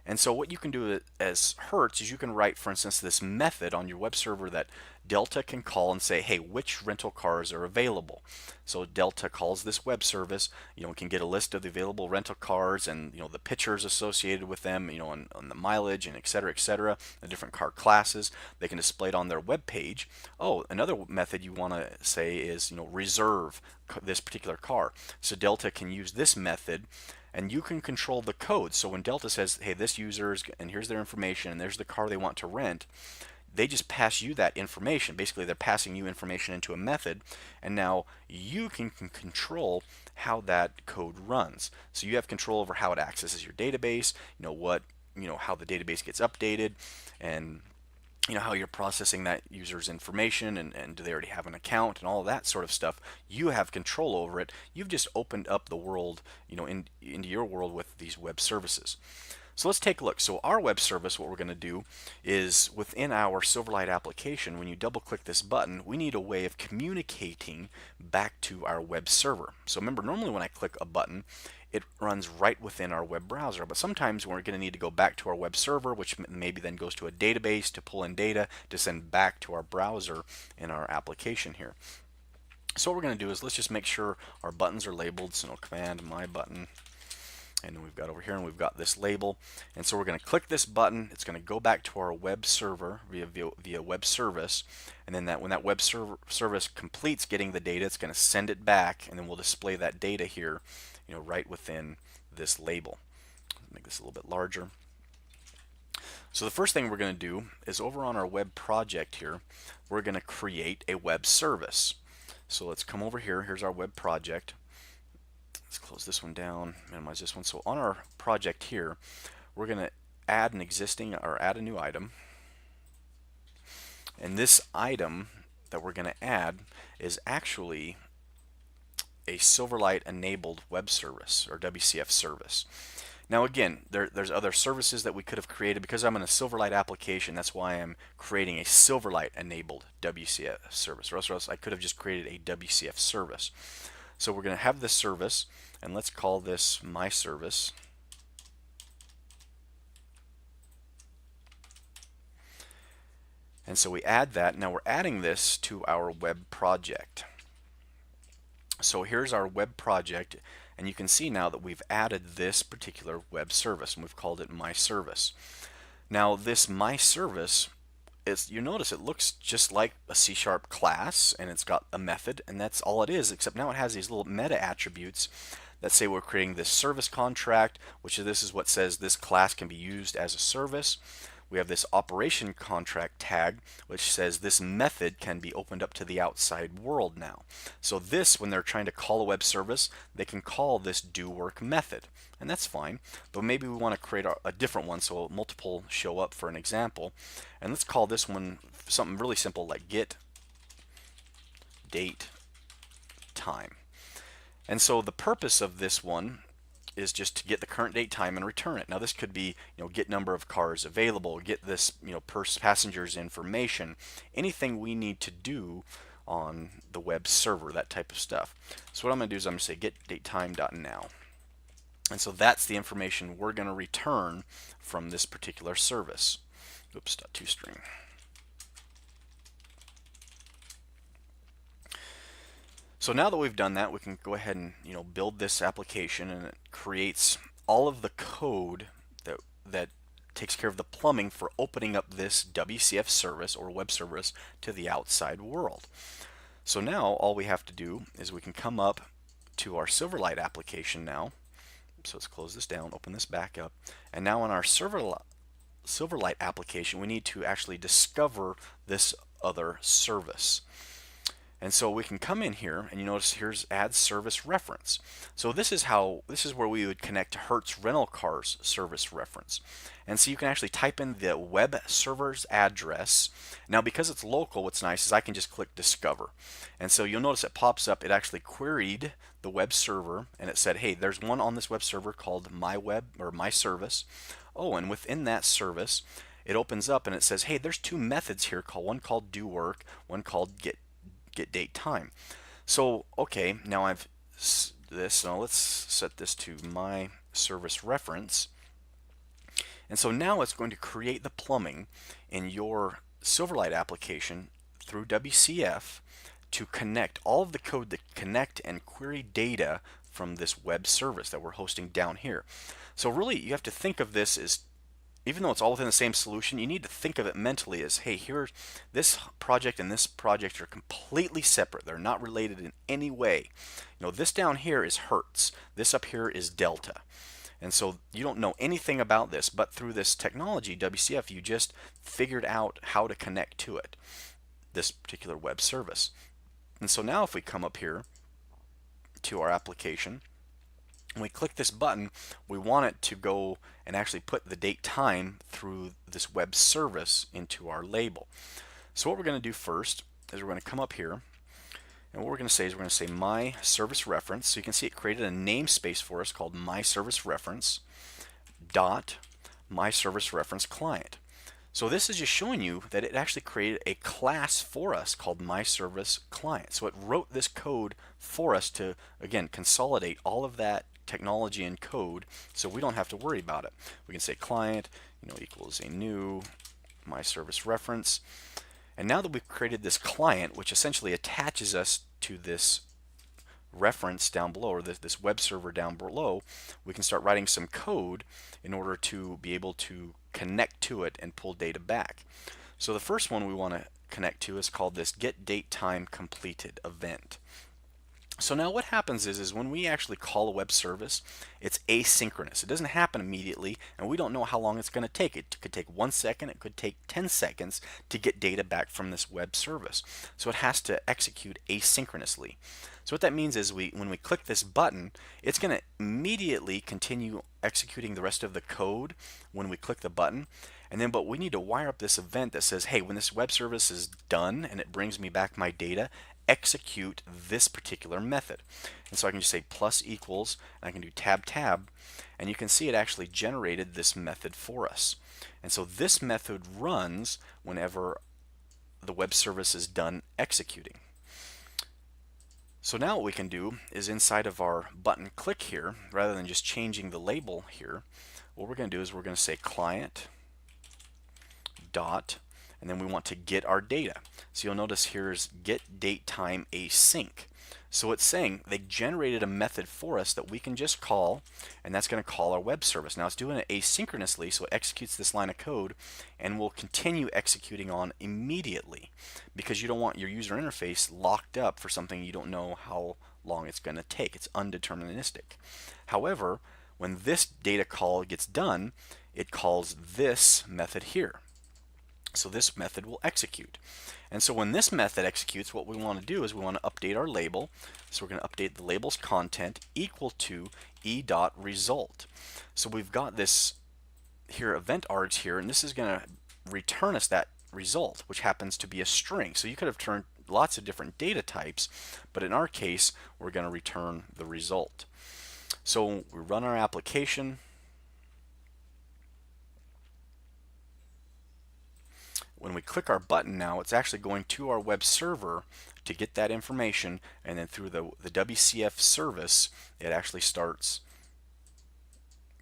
And so what you can do as Hertz is you can write, for instance, this method on your web server that Delta can call and say, hey, which rental cars are available? So Delta calls this web service, can get a list of the available rental cars and, the pictures associated with them, on the mileage and et cetera, the different car classes. They can display it on their web page. Oh, another method you want to say is, reserve this particular car. So Delta can use this method, and you can control the code. So when Delta says, hey, this user is, and here's their information, and there's the car they want to rent, they just pass you that information. Basically, they're passing you information into a method, and now you can control how that code runs. So you have control over how it accesses your database, how the database gets updated, and how you're processing that user's information, and do they already have an account, and all of that sort of stuff. You have control over it. You've just opened up the world, into your world with these web services. So let's take a look. So our web service, what we're going to do is within our Silverlight application, when you double click this button, we need a way of communicating back to our web server. So remember, normally when I click a button, it runs right within our web browser, but sometimes we're going to need to go back to our web server, which maybe then goes to a database to pull in data to send back to our browser in our application here. So what we're going to do is let's just make sure our buttons are labeled. So command my button, and then we've got over here, and we've got this label, and so we're going to click this button. It's going to go back to our web server via web service, and then when that web service completes getting the data, it's going to send it back, and then we'll display that data here, right within this label. Make this a little bit larger. So the first thing we're going to do is over on our web project here, we're going to create a web service. So let's come over here. Here's our web project. Let's close this one down, minimize this one. So on our project here, we're going to add an existing, or add a new item. And this item that we're going to add is actually a Silverlight enabled web service, or WCF service. Now again, there's other services that we could have created. Because I'm in a Silverlight application, that's why I'm creating a Silverlight enabled WCF service, or else I could have just created a WCF service. So we're going to have this service, and let's call this my service. And so we add that. Now we're adding this to our web project. So here's our web project, and you can see now that we've added this particular web service, and we've called it my service. Now this my service you notice it looks just like a C# class, and it's got a method, and that's all it is, except now it has these little meta attributes that say we're creating this service contract, which this is what says this class can be used as a service. We have this operation contract tag, which says this method can be opened up to the outside world now. So this, when they're trying to call a web service, they can call this do work method, and that's fine. But maybe we want to create a different one so multiple show up for an example. And let's call this one something really simple like get date time. And so the purpose of this one is just to get the current date time and return it. Now this could be, get number of cars available, get this, passenger's information, anything we need to do on the web server, that type of stuff. So what I'm going to do is I'm going to say get date time.now. And so that's the information we're going to return from this particular service. Oops, .toString. So now that we've done that, we can go ahead and build this application, and it creates all of the code that takes care of the plumbing for opening up this WCF service or web service to the outside world. So now all we have to do is we can come up to our Silverlight application now. So let's close this down, open this back up, and now on our Silverlight application we need to actually discover this other service. And so we can come in here, and you notice here's add service reference. So this is where we would connect to Hertz rental cars service reference. And so you can actually type in the web server's address. Now because it's local, what's nice is I can just click discover. And so you'll notice it pops up, it actually queried the web server, and it said, hey, there's one on this web server called my web or my service. Oh, and within that service it opens up and it says, hey, there's two methods here, one called do work, one called get date time. So okay, now I've this, so let's set this to my service reference, and so now it's going to create the plumbing in your Silverlight application through WCF to connect all of the code that connect and query data from this web service that we're hosting down here. So really you have to think of this as, even though it's all within the same solution, you need to think of it mentally as, hey, here, this project and this project are completely separate. They're not related in any way. This down here is Hertz. This up here is Delta. And so you don't know anything about this, but through this technology, WCF, you just figured out how to connect to it, this particular web service. And so now if we come up here to our application, when we click this button, we want it to go and actually put the date time through this web service into our label. So what we're going to do first is we're going to come up here, and what we're going to say is we're going to say my service reference. So you can see it created a namespace for us called my service reference dot my service reference client. So this is just showing you that it actually created a class for us called my service client. So it wrote this code for us to, again, consolidate all of that technology and code so we don't have to worry about it. We can say client equals a new my service reference, and now that we've created this client, which essentially attaches us to this reference down below, or this web server down below, we can start writing some code in order to be able to connect to it and pull data back. So the first one we want to connect to is called this get date time completed event. So now what happens is when we actually call a web service, it's asynchronous. It doesn't happen immediately, and we don't know how long it's going to take. It could take 1 second, it could take 10 seconds to get data back from this web service. So it has to execute asynchronously. So what that means is when we click this button, it's going to immediately continue executing the rest of the code when we click the button. And then, but we need to wire up this event that says, hey, when this web service is done and it brings me back my data, execute this particular method. And so I can just say plus equals, and I can do tab tab, and you can see it actually generated this method for us. And so this method runs whenever the web service is done executing. So now what we can do is inside of our button click here, rather than just changing the label here, what we're going to do is we're going to say client dot, and then we want to get our data. So you'll notice here's get date time async. So it's saying they generated a method for us that we can just call, and that's going to call our web service. Now it's doing it asynchronously, so it executes this line of code and will continue executing on immediately, because you don't want your user interface locked up for something you don't know how long it's going to take. It's undeterministic. However, when this data call gets done, it calls this method here. So this method will execute. And so when this method executes, what we want to do is we want to update our label. So we're going to update the label's content equal to e.result. So we've got this here event args here, and this is going to return us that result, which happens to be a string. So you could have turned lots of different data types, but in our case, we're going to return the result. So we run our application. When we click our button now, it's actually going to our web server to get that information, and then through the WCF service, it actually starts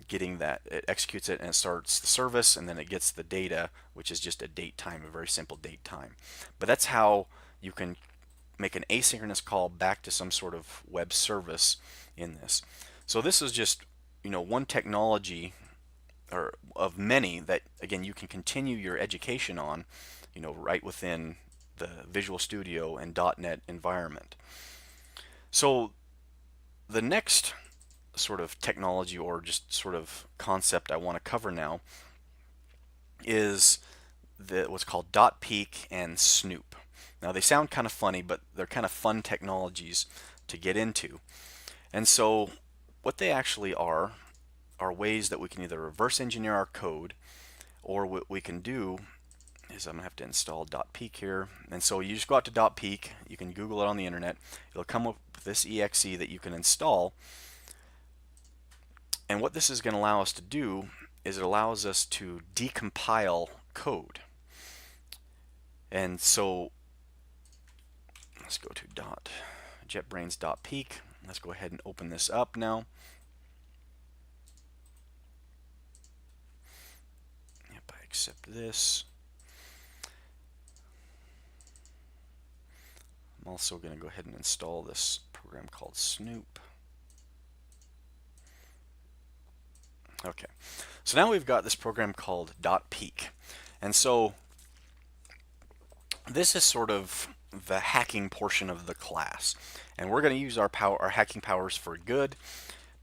getting that. It executes it and it starts the service, and then it gets the data, which is just a date time, a very simple date time. But that's how you can make an asynchronous call back to some sort of web service in this. So this is just, one technology or of many that, again, you can continue your education on, right within the Visual Studio and .NET environment. So the next sort of technology or just sort of concept I want to cover now is what's called .peek and Snoop. Now they sound kind of funny, but they're kind of fun technologies to get into. And so what they actually are ways that we can either reverse engineer our code, or what we can do is I'm going to have to install .peek here. And so you just go out to .peek, you can Google it on the internet, it'll come up with this exe that you can install. And what this is going to allow us to do is it allows us to decompile code. And so let's go to JetBrains.peek. Let's go ahead and open this up now. Accept this. I'm also going to go ahead and install this program called Snoop. Okay, so now we've got this program called .peek, and so this is sort of the hacking portion of the class, and we're going to use our hacking powers for good.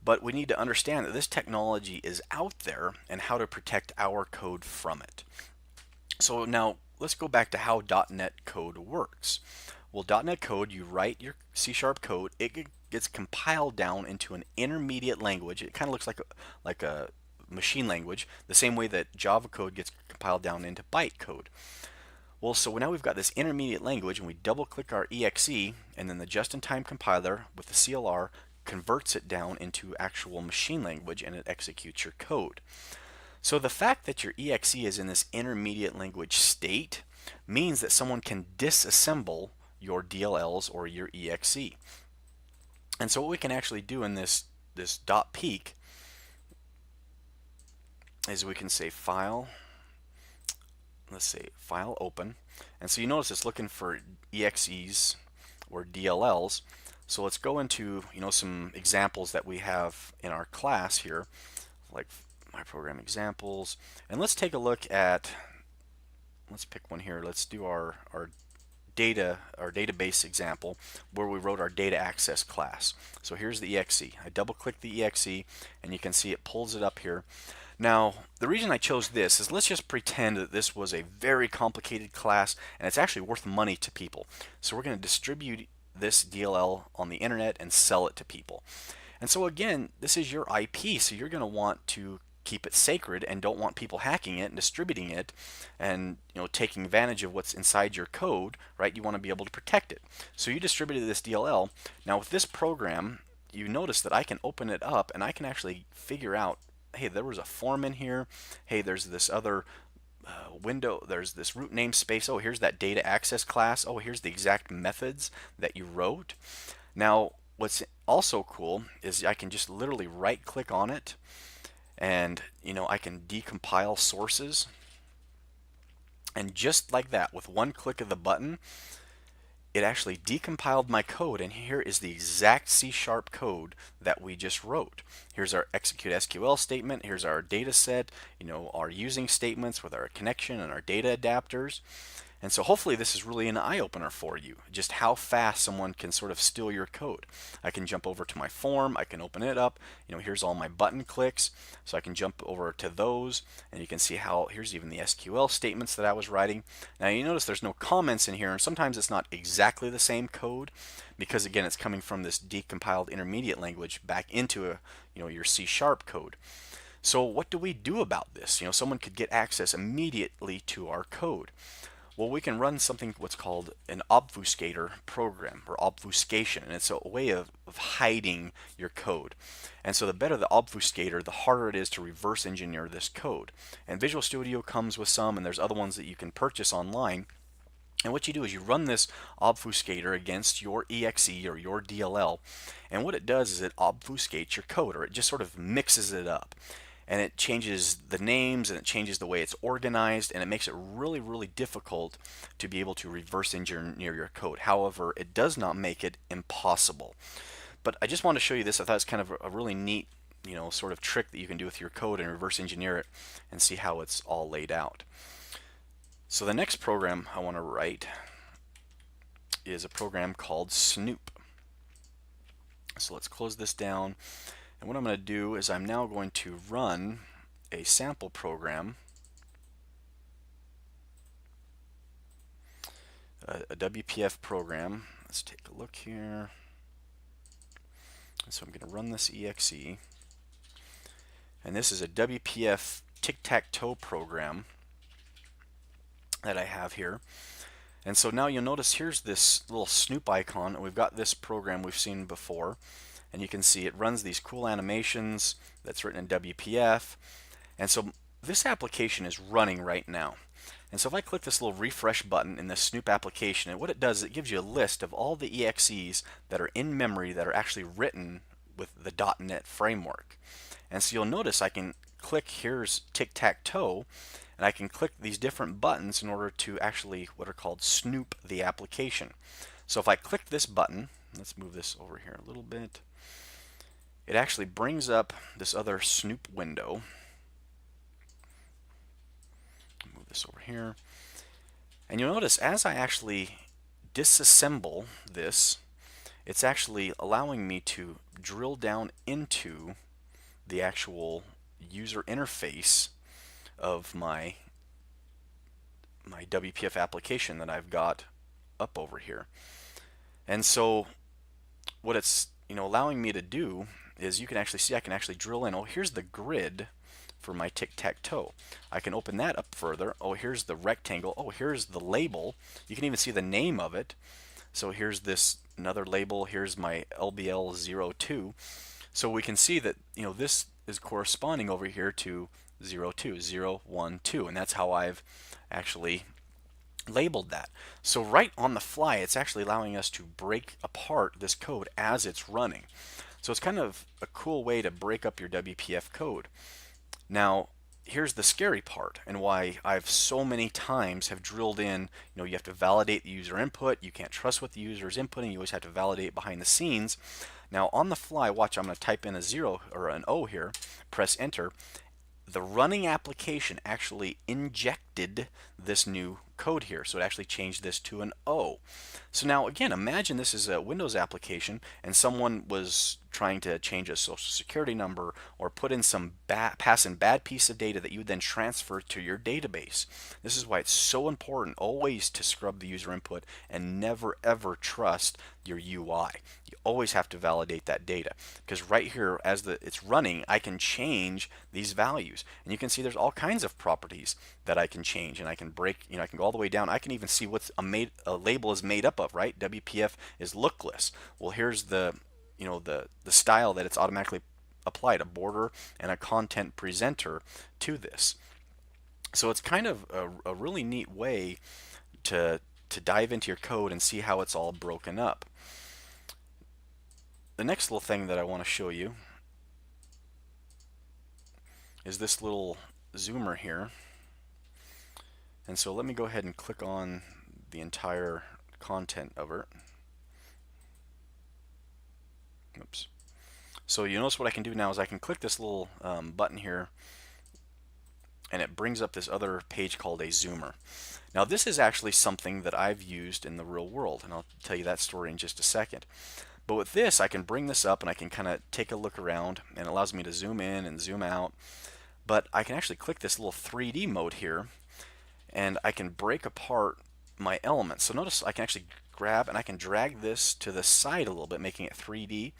But we need to understand that this technology is out there and how to protect our code from it. So now let's go back to how .NET code works. Well, .NET code, you write your C# code, it gets compiled down into an intermediate language. It kind of looks like a machine language, the same way that Java code gets compiled down into bytecode. Well, so now we've got this intermediate language, and we double click our exe, and then the just-in-time compiler with the CLR converts it down into actual machine language, and it executes your code. So the fact that your exe is in this intermediate language state means that someone can disassemble your DLLs or your exe. And so what we can actually do in this .peek is we can say file, let's say file open, and so you notice it's looking for exes or DLLs. So let's go into some examples that we have in our class here, like my program examples, and let's take a look at, let's pick one here. Let's do our database example where we wrote our data access class. So here's the exe. I double click the exe, and you can see it pulls it up here. Now the reason I chose this is, let's just pretend that this was a very complicated class and it's actually worth money to people. So we're going to distribute this DLL on the internet and sell it to people. And so again, this is your IP, so you're going to want to keep it sacred and don't want people hacking it and distributing it and taking advantage of what's inside your code, right? You want to be able to protect it. So you distributed this DLL. Now with this program, you notice that I can open it up and I can actually figure out, hey, there was a form in here. Hey, there's this other window, there's this root namespace. Oh, here's that data access class. Oh, here's the exact methods that you wrote. Now, what's also cool is I can just literally right click on it, and I can decompile sources. And just like that, with one click of the button, it actually decompiled my code, and here is the exact C# code that we just wrote. Here's our execute SQL statement, here's our data set, our using statements with our connection and our data adapters. And so hopefully this is really an eye-opener for you, just how fast someone can sort of steal your code. I can jump over to my form, I can open it up, here's all my button clicks, so I can jump over to those, and you can see how, here's even the SQL statements that I was writing. Now you notice there's no comments in here, and sometimes it's not exactly the same code, because again it's coming from this decompiled intermediate language back into your C# code. So what do we do about this? Someone could get access immediately to our code. Well, we can run something what's called an obfuscator program, or obfuscation, and it's a way of hiding your code. And so the better the obfuscator, the harder it is to reverse engineer this code. And Visual Studio comes with some, and there's other ones that you can purchase online. And what you do is you run this obfuscator against your exe or your DLL, and what it does is it obfuscates your code, or it just sort of mixes it up. And it changes the names, and it changes the way it's organized, and it makes it really, really difficult to be able to reverse engineer your code. However, it does not make it impossible. But I just wanted to show you this. I thought it's kind of a really neat, sort of trick that you can do with your code and reverse engineer it and see how it's all laid out. So the next program I want to write is a program called Snoop. So let's close this down. And what I'm going to do is I'm now going to run a sample program, a WPF program. Let's take a look here. So I'm going to run this exe. And this is a WPF tic-tac-toe program that I have here. And so now you'll notice here's this little Snoop icon, and we've got this program we've seen before. And you can see it runs these cool animations that's written in WPF. And so this application is running right now. And so if I click this little refresh button in this Snoop application, and what it does is it gives you a list of all the EXEs that are in memory that are actually written with the .NET framework. And so you'll notice I can click, here's tic-tac-toe, and I can click these different buttons in order to actually what are called snoop the application. So if I click this button, let's move this over here a little bit, it actually brings up this other Snoop window. Move this over here. And you'll notice as I actually disassemble this, it's actually allowing me to drill down into the actual user interface of my WPF application that I've got up over here. And so what it's allowing me to do is you can actually see I can actually drill in. Oh, here's the grid for my tic-tac-toe. I can open that up further. Oh, here's the rectangle. Oh, here's the label. You can even see the name of it. So here's this another label. Here's my LBL02. So we can see that this is corresponding over here to 02, 0, 1, 2, and that's how I've actually labeled that. So right on the fly, it's actually allowing us to break apart this code as it's running. So it's kind of a cool way to break up your WPF code. Now, here's the scary part, and why I've so many times have drilled in, you have to validate the user input, you can't trust what the user is inputting, you always have to validate behind the scenes. Now on the fly, watch, I'm going to type in a 0 or an O here, press enter. The running application actually injected this new code here, so it actually changed this to an O. So now again, imagine this is a Windows application and someone was trying to change a social security number or put in some pass in bad piece of data that you would then transfer to your database. This is why it's so important always to scrub the user input and never ever trust your UI. You always have to validate that data, because right here as it's running, I can change these values, and you can see there's all kinds of properties that I can change, and I can break, I can go all the way down. I can even see what a label is made up of, right? WPF is lookless. Well, here's the the style that it's automatically applied, a border and a content presenter to this. So it's kind of a really neat way to dive into your code and see how it's all broken up. The next little thing that I want to show you is this little zoomer here. And so let me go ahead and click on the entire content of it. Oops. So you notice what I can do now is I can click this little button here, and it brings up this other page called a zoomer. Now this is actually something that I've used in the real world, and I'll tell you that story in just a second. But with this, I can bring this up and I can kind of take a look around, and it allows me to zoom in and zoom out. But I can actually click this little 3D mode here, and I can break apart my elements. So notice I can actually grab and I can drag this to the side a little bit, making it 3D,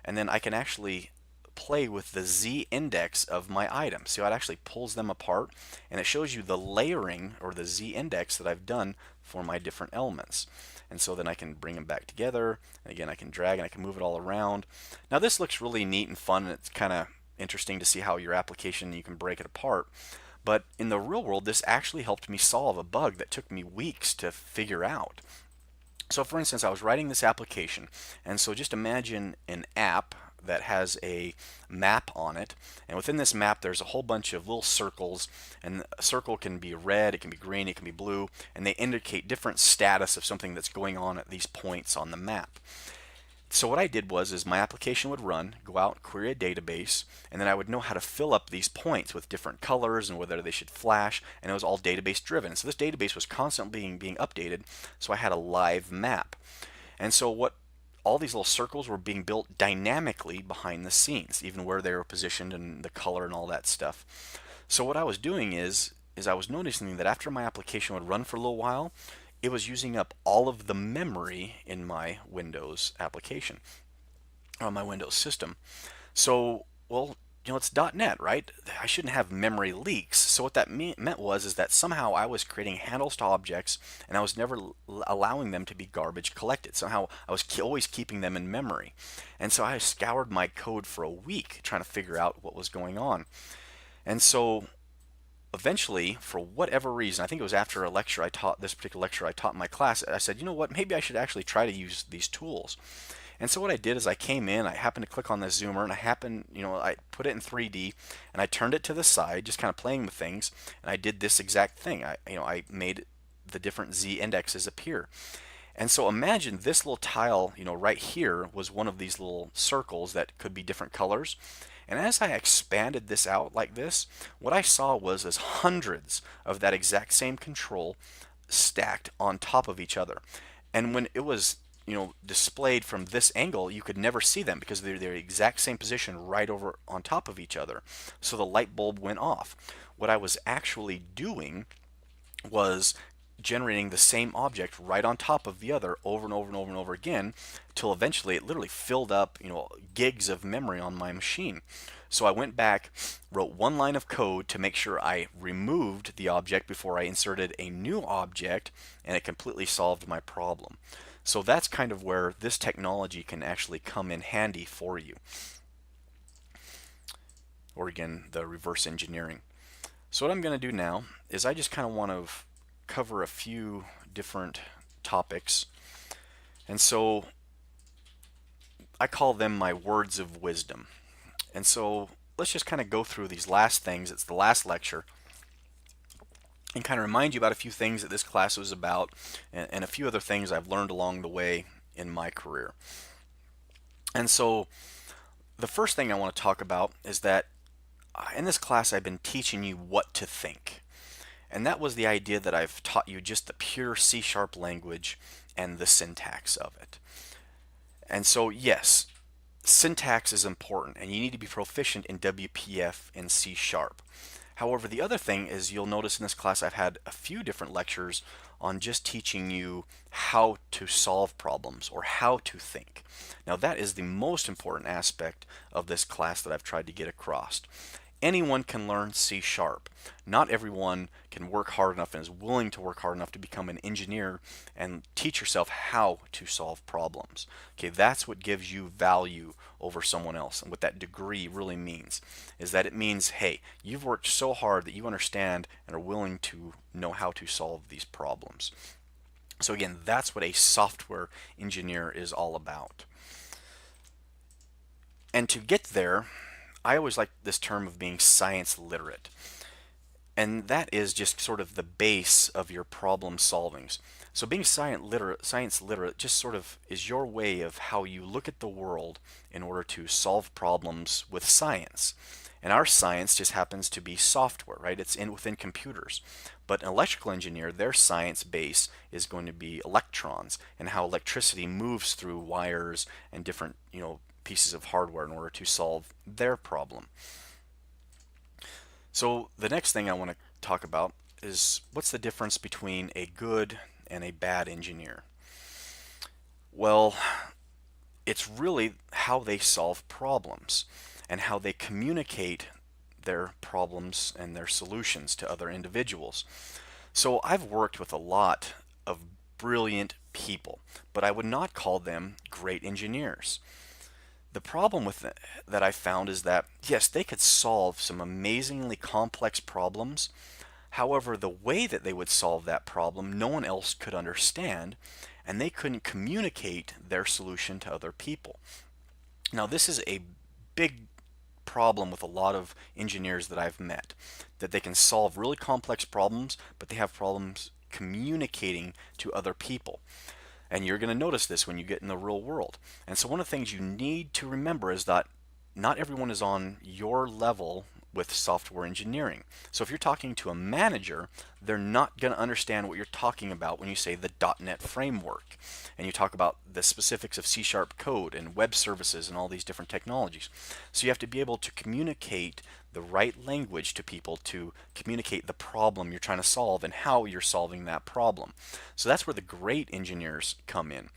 and then I can actually play with the Z index of my items. So it actually pulls them apart, and it shows you the layering or the Z index that I've done for my different elements. And so then I can bring them back together, and again I can drag and I can move it all around. Now this looks really neat and fun, and it's kind of interesting to see how your application, you can break it apart. But in the real world, this actually helped me solve a bug that took me weeks to figure out. So for instance, I was writing this application, and so just imagine an app that has a map on it, and within this map there's a whole bunch of little circles, and a circle can be red, it can be green, it can be blue, and they indicate different status of something that's going on at these points on the map. So what I did was my application would run, go out, query a database, and then I would know how to fill up these points with different colors and whether they should flash, and it was all database driven. So this database was constantly being updated, so I had a live map. And so what all these little circles were being built dynamically behind the scenes, even where they were positioned and the color and all that stuff. So what I was doing is I was noticing that after my application would run for a little while, it was using up all of the memory in my Windows application, on my Windows system. So, well, it's .NET, right? I shouldn't have memory leaks. So what that meant was that somehow I was creating handles to objects, and I was never allowing them to be garbage collected. Somehow I was always keeping them in memory. And so I scoured my code for a week trying to figure out what was going on. And so eventually, for whatever reason, I think it was after a lecture I taught, this particular lecture I taught in my class, I said, you know what, maybe I should actually try to use these tools. And so what I did is I came in, I happened to click on this zoomer, and I put it in 3D, and I turned it to the side, just kind of playing with things, and I did this exact thing. I made the different Z indexes appear. And so imagine this little tile, right here was one of these little circles that could be different colors. And as I expanded this out like this, what I saw was as hundreds of that exact same control stacked on top of each other. And when it was displayed from this angle, you could never see them because they're the exact same position right over on top of each other. So the light bulb went off. What I was actually doing was generating the same object right on top of the other over and over and over and over again till eventually it literally filled up gigs of memory on my machine. So I went back, wrote one line of code to make sure I removed the object before I inserted a new object, and it completely solved my problem. So that's kind of where this technology can actually come in handy for you. Or again, the reverse engineering. So what I'm going to do now is I just kind of want to cover a few different topics. And so I call them my words of wisdom. And so let's just kind of go through these last things. It's the last lecture, and kind of remind you about a few things that this class was about, and a few other things I've learned along the way in my career. And so the first thing I want to talk about is that in this class I've been teaching you what to think. And that was the idea that I've taught you just the pure C# language and the syntax of it. And so yes, syntax is important, and you need to be proficient in WPF and C#. However, the other thing is you'll notice in this class I've had a few different lectures on just teaching you how to solve problems or how to think. Now that is the most important aspect of this class that I've tried to get across. Anyone can learn C#. Not everyone can work hard enough and is willing to work hard enough to become an engineer and teach yourself how to solve problems. Okay, that's what gives you value over someone else. And what that degree really means is that it means, hey, you've worked so hard that you understand and are willing to know how to solve these problems. So again, that's what a software engineer is all about. And to get there, I always like this term of being science literate. And that is just sort of the base of your problem solvings. So being science literate just sort of is your way of how you look at the world in order to solve problems with science. And our science just happens to be software, right? It's within computers. But an electrical engineer, their science base is going to be electrons and how electricity moves through wires and different, pieces of hardware in order to solve their problem. So the next thing I want to talk about is what's the difference between a good and a bad engineer? Well, it's really how they solve problems and how they communicate their problems and their solutions to other individuals. So I've worked with a lot of brilliant people, but I would not call them great engineers. The problem with it that I found is that, yes, they could solve some amazingly complex problems. However, the way that they would solve that problem, no one else could understand, and they couldn't communicate their solution to other people. Now, this is a big problem with a lot of engineers that I've met, that they can solve really complex problems, but they have problems communicating to other people. And you're going to notice this when you get in the real world. And so one of the things you need to remember is that not everyone is on your level with software engineering. So if you're talking to a manager, they're not going to understand what you're talking about when you say the .NET framework and you talk about the specifics of C# code and web services and all these different technologies. So you have to be able to communicate the right language to people to communicate the problem you're trying to solve and how you're solving that problem. So that's where the great engineers come in,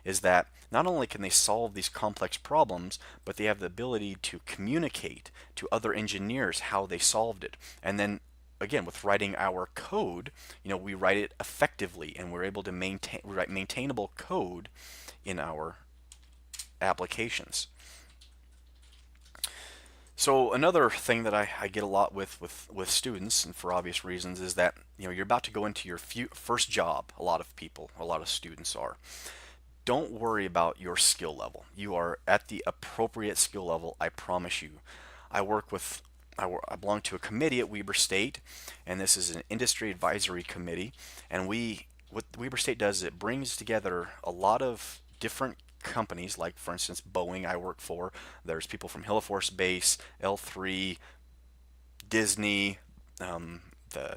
is that not only can they solve these complex problems, but they have the ability to communicate to other engineers how they solved it. And then again, with writing our code, we write it effectively and we're able to write maintainable code in our applications. So another thing that I get a lot with students, and for obvious reasons, is that you're about to go into your first job. A lot of students are. Don't worry about your skill level. You are at the appropriate skill level, I promise you. I work with I belong to a committee at Weber State, and this is an industry advisory committee. And what Weber State does is it brings together a lot of different companies, like for instance Boeing I work for. There's people from Hill Force Base, L3, Disney, the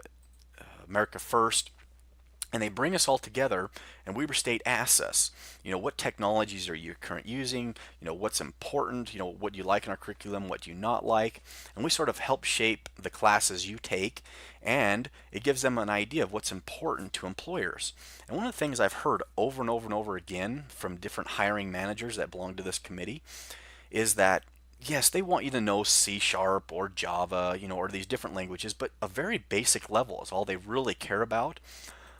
America First, and they bring us all together, and Weber State asks us, what technologies are you currently using, what's important, what do you like in our curriculum, what do you not like, and we sort of help shape the classes you take, and it gives them an idea of what's important to employers. And one of the things I've heard over and over and over again from different hiring managers that belong to this committee is that yes, they want you to know C# or Java, or these different languages, but a very basic level is all they really care about.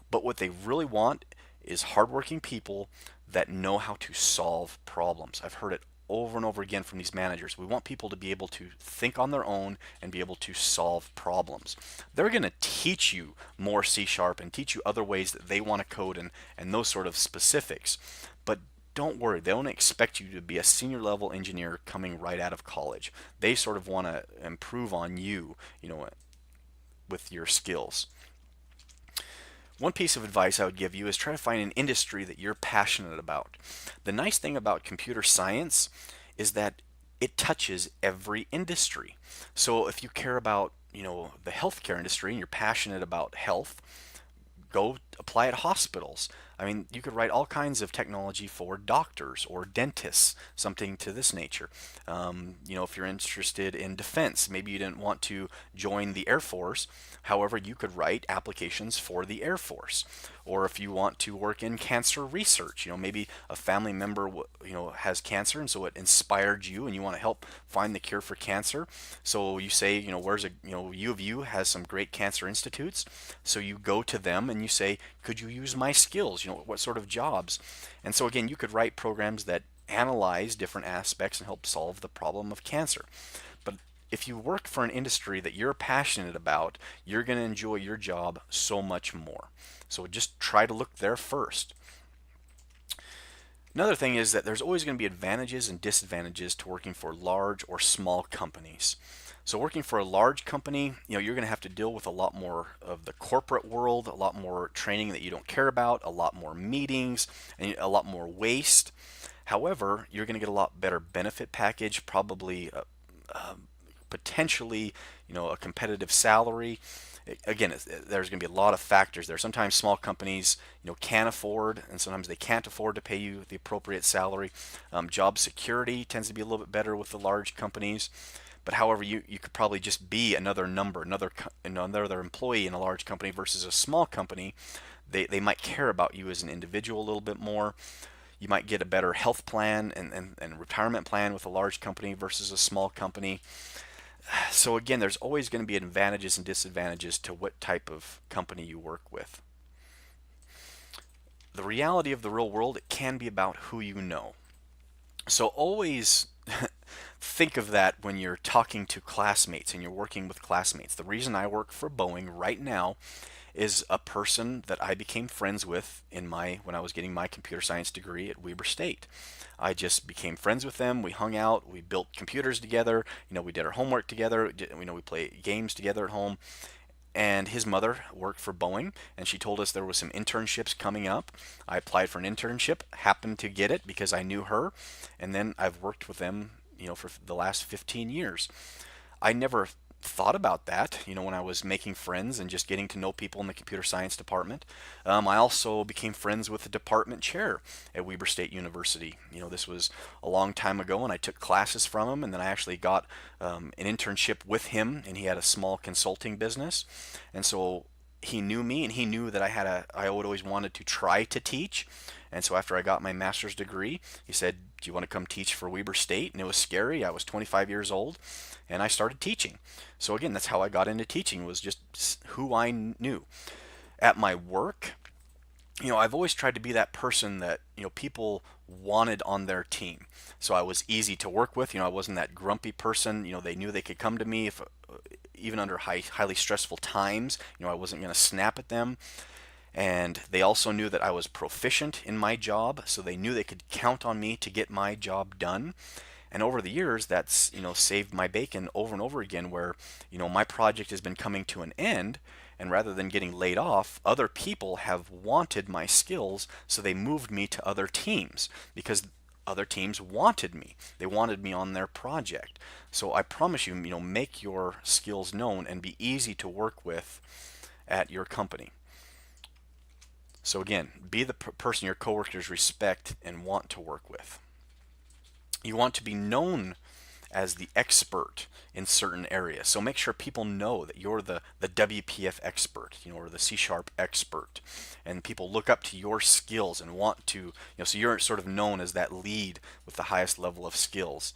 But what they really want is hardworking people that know how to solve problems. I've heard it over and over again from these managers. We want people to be able to think on their own and be able to solve problems. They're going to teach you more C# and teach you other ways that they want to code and those sort of specifics. But don't worry, they don't expect you to be a senior level engineer coming right out of college. They sort of want to improve on you, with your skills. One piece of advice I would give you is try to find an industry that you're passionate about. The nice thing about computer science is that it touches every industry. So if you care about, the healthcare industry and you're passionate about health, go apply at hospitals. I mean, you could write all kinds of technology for doctors or dentists, something to this nature. If you're interested in defense, maybe you didn't want to join the Air Force. However, you could write applications for the Air Force. Or if you want to work in cancer research, maybe a family member, has cancer, and so it inspired you, and you want to help find the cure for cancer. So you say, U of U has some great cancer institutes. So you go to them and you say, could you use my skills? What sort of jobs? And so again, you could write programs that analyze different aspects and help solve the problem of cancer. But if you work for an industry that you're passionate about, you're going to enjoy your job so much more. So just try to look there first. Another thing is that there's always going to be advantages and disadvantages to working for large or small companies. So working for a large company, you're going to have to deal with a lot more of the corporate world, a lot more training that you don't care about, a lot more meetings, and a lot more waste. However, you're going to get a lot better benefit package, probably potentially, a competitive salary. Again, there's going to be a lot of factors there. Sometimes small companies, can afford, and sometimes they can't afford to pay you the appropriate salary. Job security tends to be a little bit better with the large companies. But however, you could probably just be another number, another employee in a large company versus a small company. They might care about you as an individual a little bit more. You might get a better health plan and retirement plan with a large company versus a small company. So again, there's always going to be advantages and disadvantages to what type of company you work with. The reality of the real world, it can be about who you know. So always think of that when you're talking to classmates and you're working with classmates. The reason I work for Boeing right now is a person that I became friends with when I was getting my computer science degree at Weber State. I just became friends with them. We hung out, we built computers together, we did our homework together, we played games together at home. And his mother worked for Boeing, and she told us there was some internships coming up. I applied for an internship, happened to get it because I knew her, and then I've worked with them, for the last 15 years. I never thought about that, when I was making friends and just getting to know people in the computer science department. I also became friends with the department chair at Weber State University. This was a long time ago, and I took classes from him, and then I actually got an internship with him, and he had a small consulting business. And so he knew me, and he knew that I would always wanted to try to teach. And so after I got my master's degree, he said, "Do you want to come teach for Weber State?" And it was scary. I was 25 years old, and I started teaching. So again, that's how I got into teaching, was just who I knew. At my work, I've always tried to be that person that, people wanted on their team. So I was easy to work with. I wasn't that grumpy person. They knew they could come to me if even under highly stressful times. I wasn't going to snap at them. And they also knew that I was proficient in my job, so they knew they could count on me to get my job done. And over the years, that's, saved my bacon over and over again, where, my project has been coming to an end, and rather than getting laid off, other people have wanted my skills, so they moved me to other teams because other teams wanted me. They wanted me on their project. So I promise you, make your skills known and be easy to work with at your company. So again, be the person your coworkers respect and want to work with. You want to be known as the expert in certain areas. So make sure people know that you're the WPF expert, or the C# expert. And people look up to your skills and want to, so you're sort of known as that lead with the highest level of skills.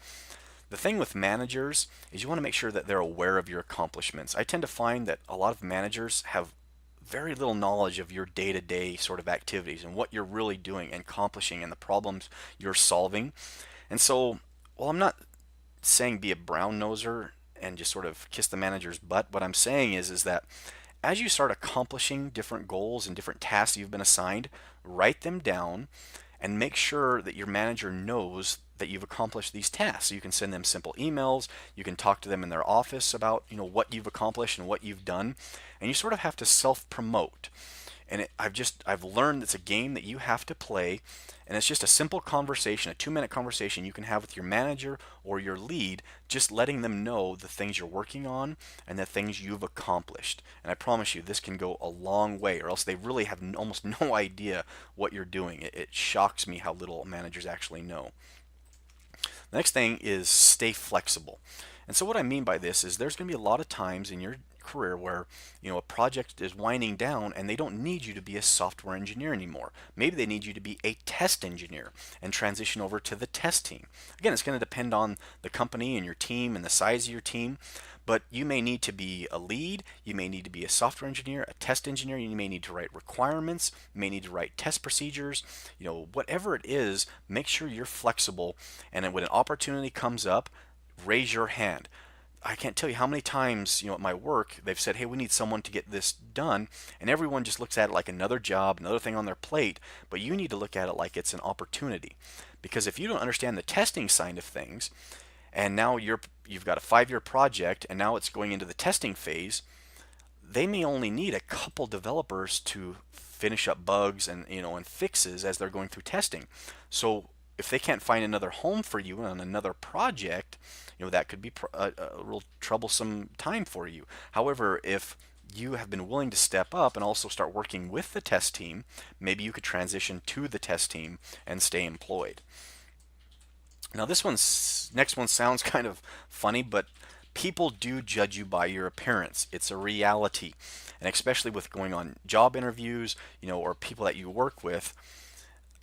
The thing with managers is you want to make sure that they're aware of your accomplishments. I tend to find that a lot of managers have very little knowledge of your day-to-day sort of activities and what you're really doing and accomplishing and the problems you're solving. And so, while I'm not saying be a brown noser and just sort of kiss the manager's butt, what I'm saying is that as you start accomplishing different goals and different tasks you've been assigned, write them down and make sure that your manager knows that you've accomplished these tasks. So you can send them simple emails, you can talk to them in their office about, what you've accomplished and what you've done, and you sort of have to self-promote. And I've learned it's a game that you have to play, and it's just a simple conversation, a 2-minute conversation you can have with your manager or your lead, just letting them know the things you're working on and the things you've accomplished. And I promise you, this can go a long way, or else they really have almost no idea what you're doing. It shocks me how little managers actually know. The next thing is stay flexible. And so what I mean by this is there's going to be a lot of times in your career where a project is winding down and they don't need you to be a software engineer anymore. Maybe they need you to be a test engineer and transition over to the test team. Again, it's going to depend on the company and your team and the size of your team, but you may need to be a lead, you may need to be a software engineer, a test engineer, you may need to write requirements, you may need to write test procedures, whatever it is, make sure you're flexible, and then when an opportunity comes up, raise your hand. I can't tell you how many times, at my work, they've said, "Hey, we need someone to get this done," and everyone just looks at it like another job, another thing on their plate, but you need to look at it like it's an opportunity. Because if you don't understand the testing side of things, and now you've got a 5-year project, and now it's going into the testing phase. They may only need a couple developers to finish up bugs and and fixes as they're going through testing. So if they can't find another home for you on another project, that could be a real troublesome time for you. However, if you have been willing to step up and also start working with the test team, maybe you could transition to the test team and stay employed. Now next one sounds kind of funny, but people do judge you by your appearance. It's a reality. And especially with going on job interviews, or people that you work with,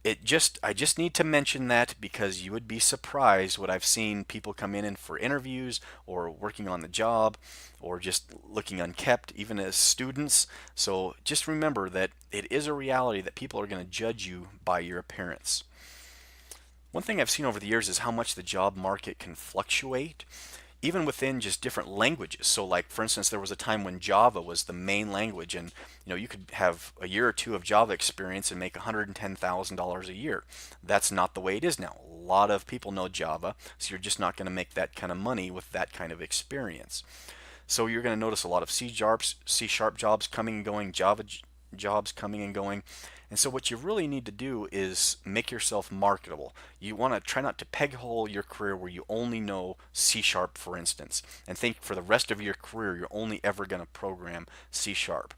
I just need to mention that because you would be surprised what I've seen people come in and for interviews or working on the job or just looking unkept even as students. So just remember that it is a reality that people are going to judge you by your appearance. One thing I've seen over the years is how much the job market can fluctuate, even within just different languages. So like for instance, there was a time when Java was the main language, and you could have a year or two of Java experience and make $110,000 a year. That's not the way it is now. A lot of people know Java, so you're just not going to make that kind of money with that kind of experience. So you're going to notice a lot of C sharp jobs coming and going, Java jobs coming and going. And so what you really need to do is make yourself marketable. You want to try not to peg hole your career where you only know C sharp, for instance, and think for the rest of your career you're only ever going to program C sharp.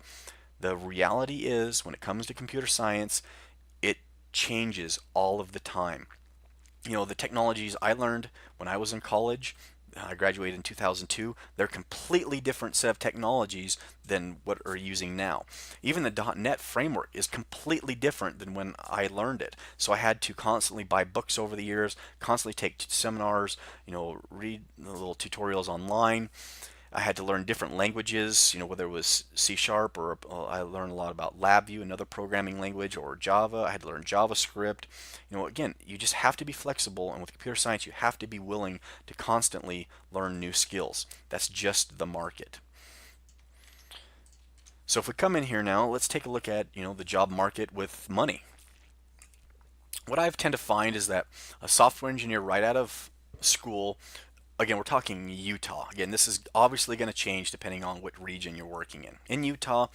The reality is, when it comes to computer science, it changes all of the time. The technologies I learned when I was in college, I graduated in 2002, they're a completely different set of technologies than what we're using now. Even the .NET framework is completely different than when I learned it. So I had to constantly buy books over the years, constantly take seminars, read little tutorials online. I had to learn different languages, whether it was C sharp or I learned a lot about LabVIEW, another programming language, or Java. I had to learn JavaScript. Again, you just have to be flexible, and with computer science, you have to be willing to constantly learn new skills. That's just the market. So if we come in here now, let's take a look at, the job market with money. What I tend to find is that a software engineer right out of school, again, we're talking Utah. Again, this is obviously going to change depending on what region you're working in. In Utah,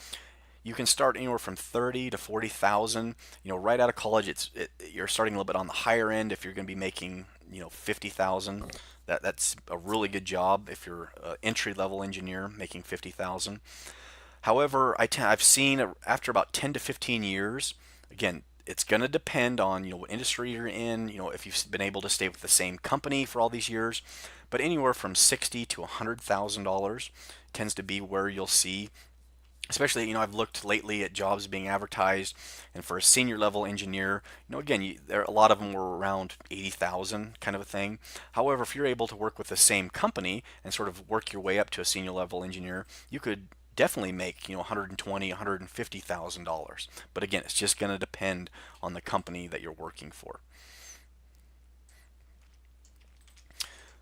you can start anywhere from 30 to 40,000. Right out of college, you're starting a little bit on the higher end if you're going to be making 50,000. That's a really good job if you're an entry-level engineer making 50,000. However, I've seen after about 10 to 15 years, again, it's going to depend on what industry you're in, if you've been able to stay with the same company for all these years, but anywhere from $60,000 to $100,000 tends to be where you'll see. Especially, I've looked lately at jobs being advertised, and for a senior level engineer, again, a lot of them were around 80,000 kind of a thing. However, if you're able to work with the same company and sort of work your way up to a senior level engineer, you could definitely make $120,000, $150,000. But again, it's just going to depend on the company that you're working for.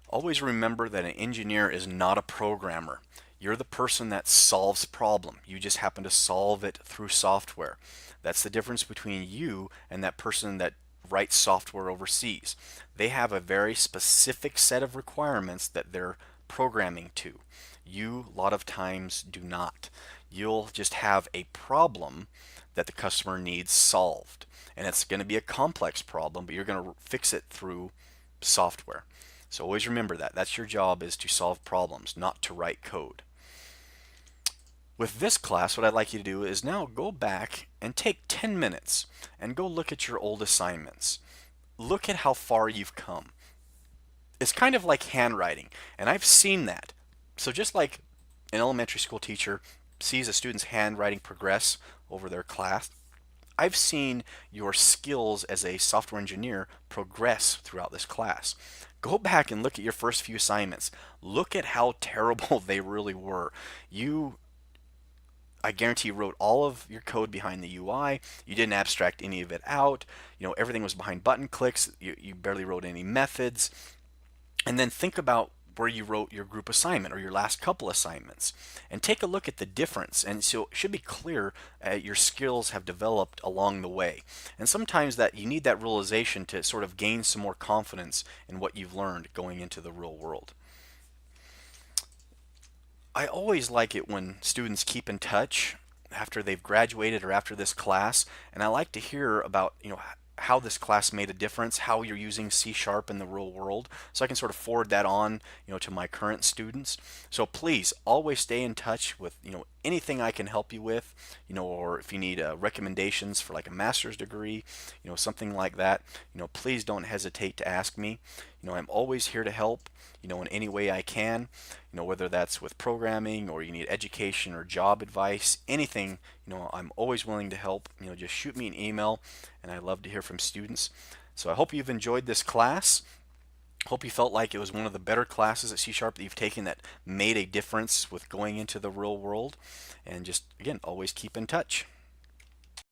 Always remember that an engineer is not a programmer. You're the person that solves a problem. You just happen to solve it through software. That's the difference between you and that person that writes software overseas. They have a very specific set of requirements that they're programming to. You, a lot of times, do not. You'll just have a problem that the customer needs solved. And it's going to be a complex problem, but you're going to fix it through software. So always remember that. That's your job, is to solve problems, not to write code. With this class, what I'd like you to do is now go back and take 10 minutes and go look at your old assignments. Look at how far you've come. It's kind of like handwriting, and I've seen that. So just like an elementary school teacher sees a student's handwriting progress over their class, I've seen your skills as a software engineer progress throughout this class. Go back and look at your first few assignments. Look at how terrible they really were. I guarantee you wrote all of your code behind the UI. You didn't abstract any of it out. Everything was behind button clicks. You barely wrote any methods. And then think about where you wrote your group assignment or your last couple assignments, and take a look at the difference. And so it should be clear your skills have developed along the way. And sometimes that you need that realization to sort of gain some more confidence in what you've learned going into the real world. I always like it when students keep in touch after they've graduated or after this class, and I like to hear about, how this class made a difference, how you're using C# in the real world, so I can sort of forward that on, to my current students. So please always stay in touch with, anything I can help you with, or if you need recommendations for like a master's degree, something like that, please don't hesitate to ask me. I'm always here to help, in any way I can, whether that's with programming or you need education or job advice, anything, I'm always willing to help. Just shoot me an email, and I love to hear from students. So I hope you've enjoyed this class. Hope you felt like it was one of the better classes at C# that you've taken that made a difference with going into the real world. And just, again, always keep in touch.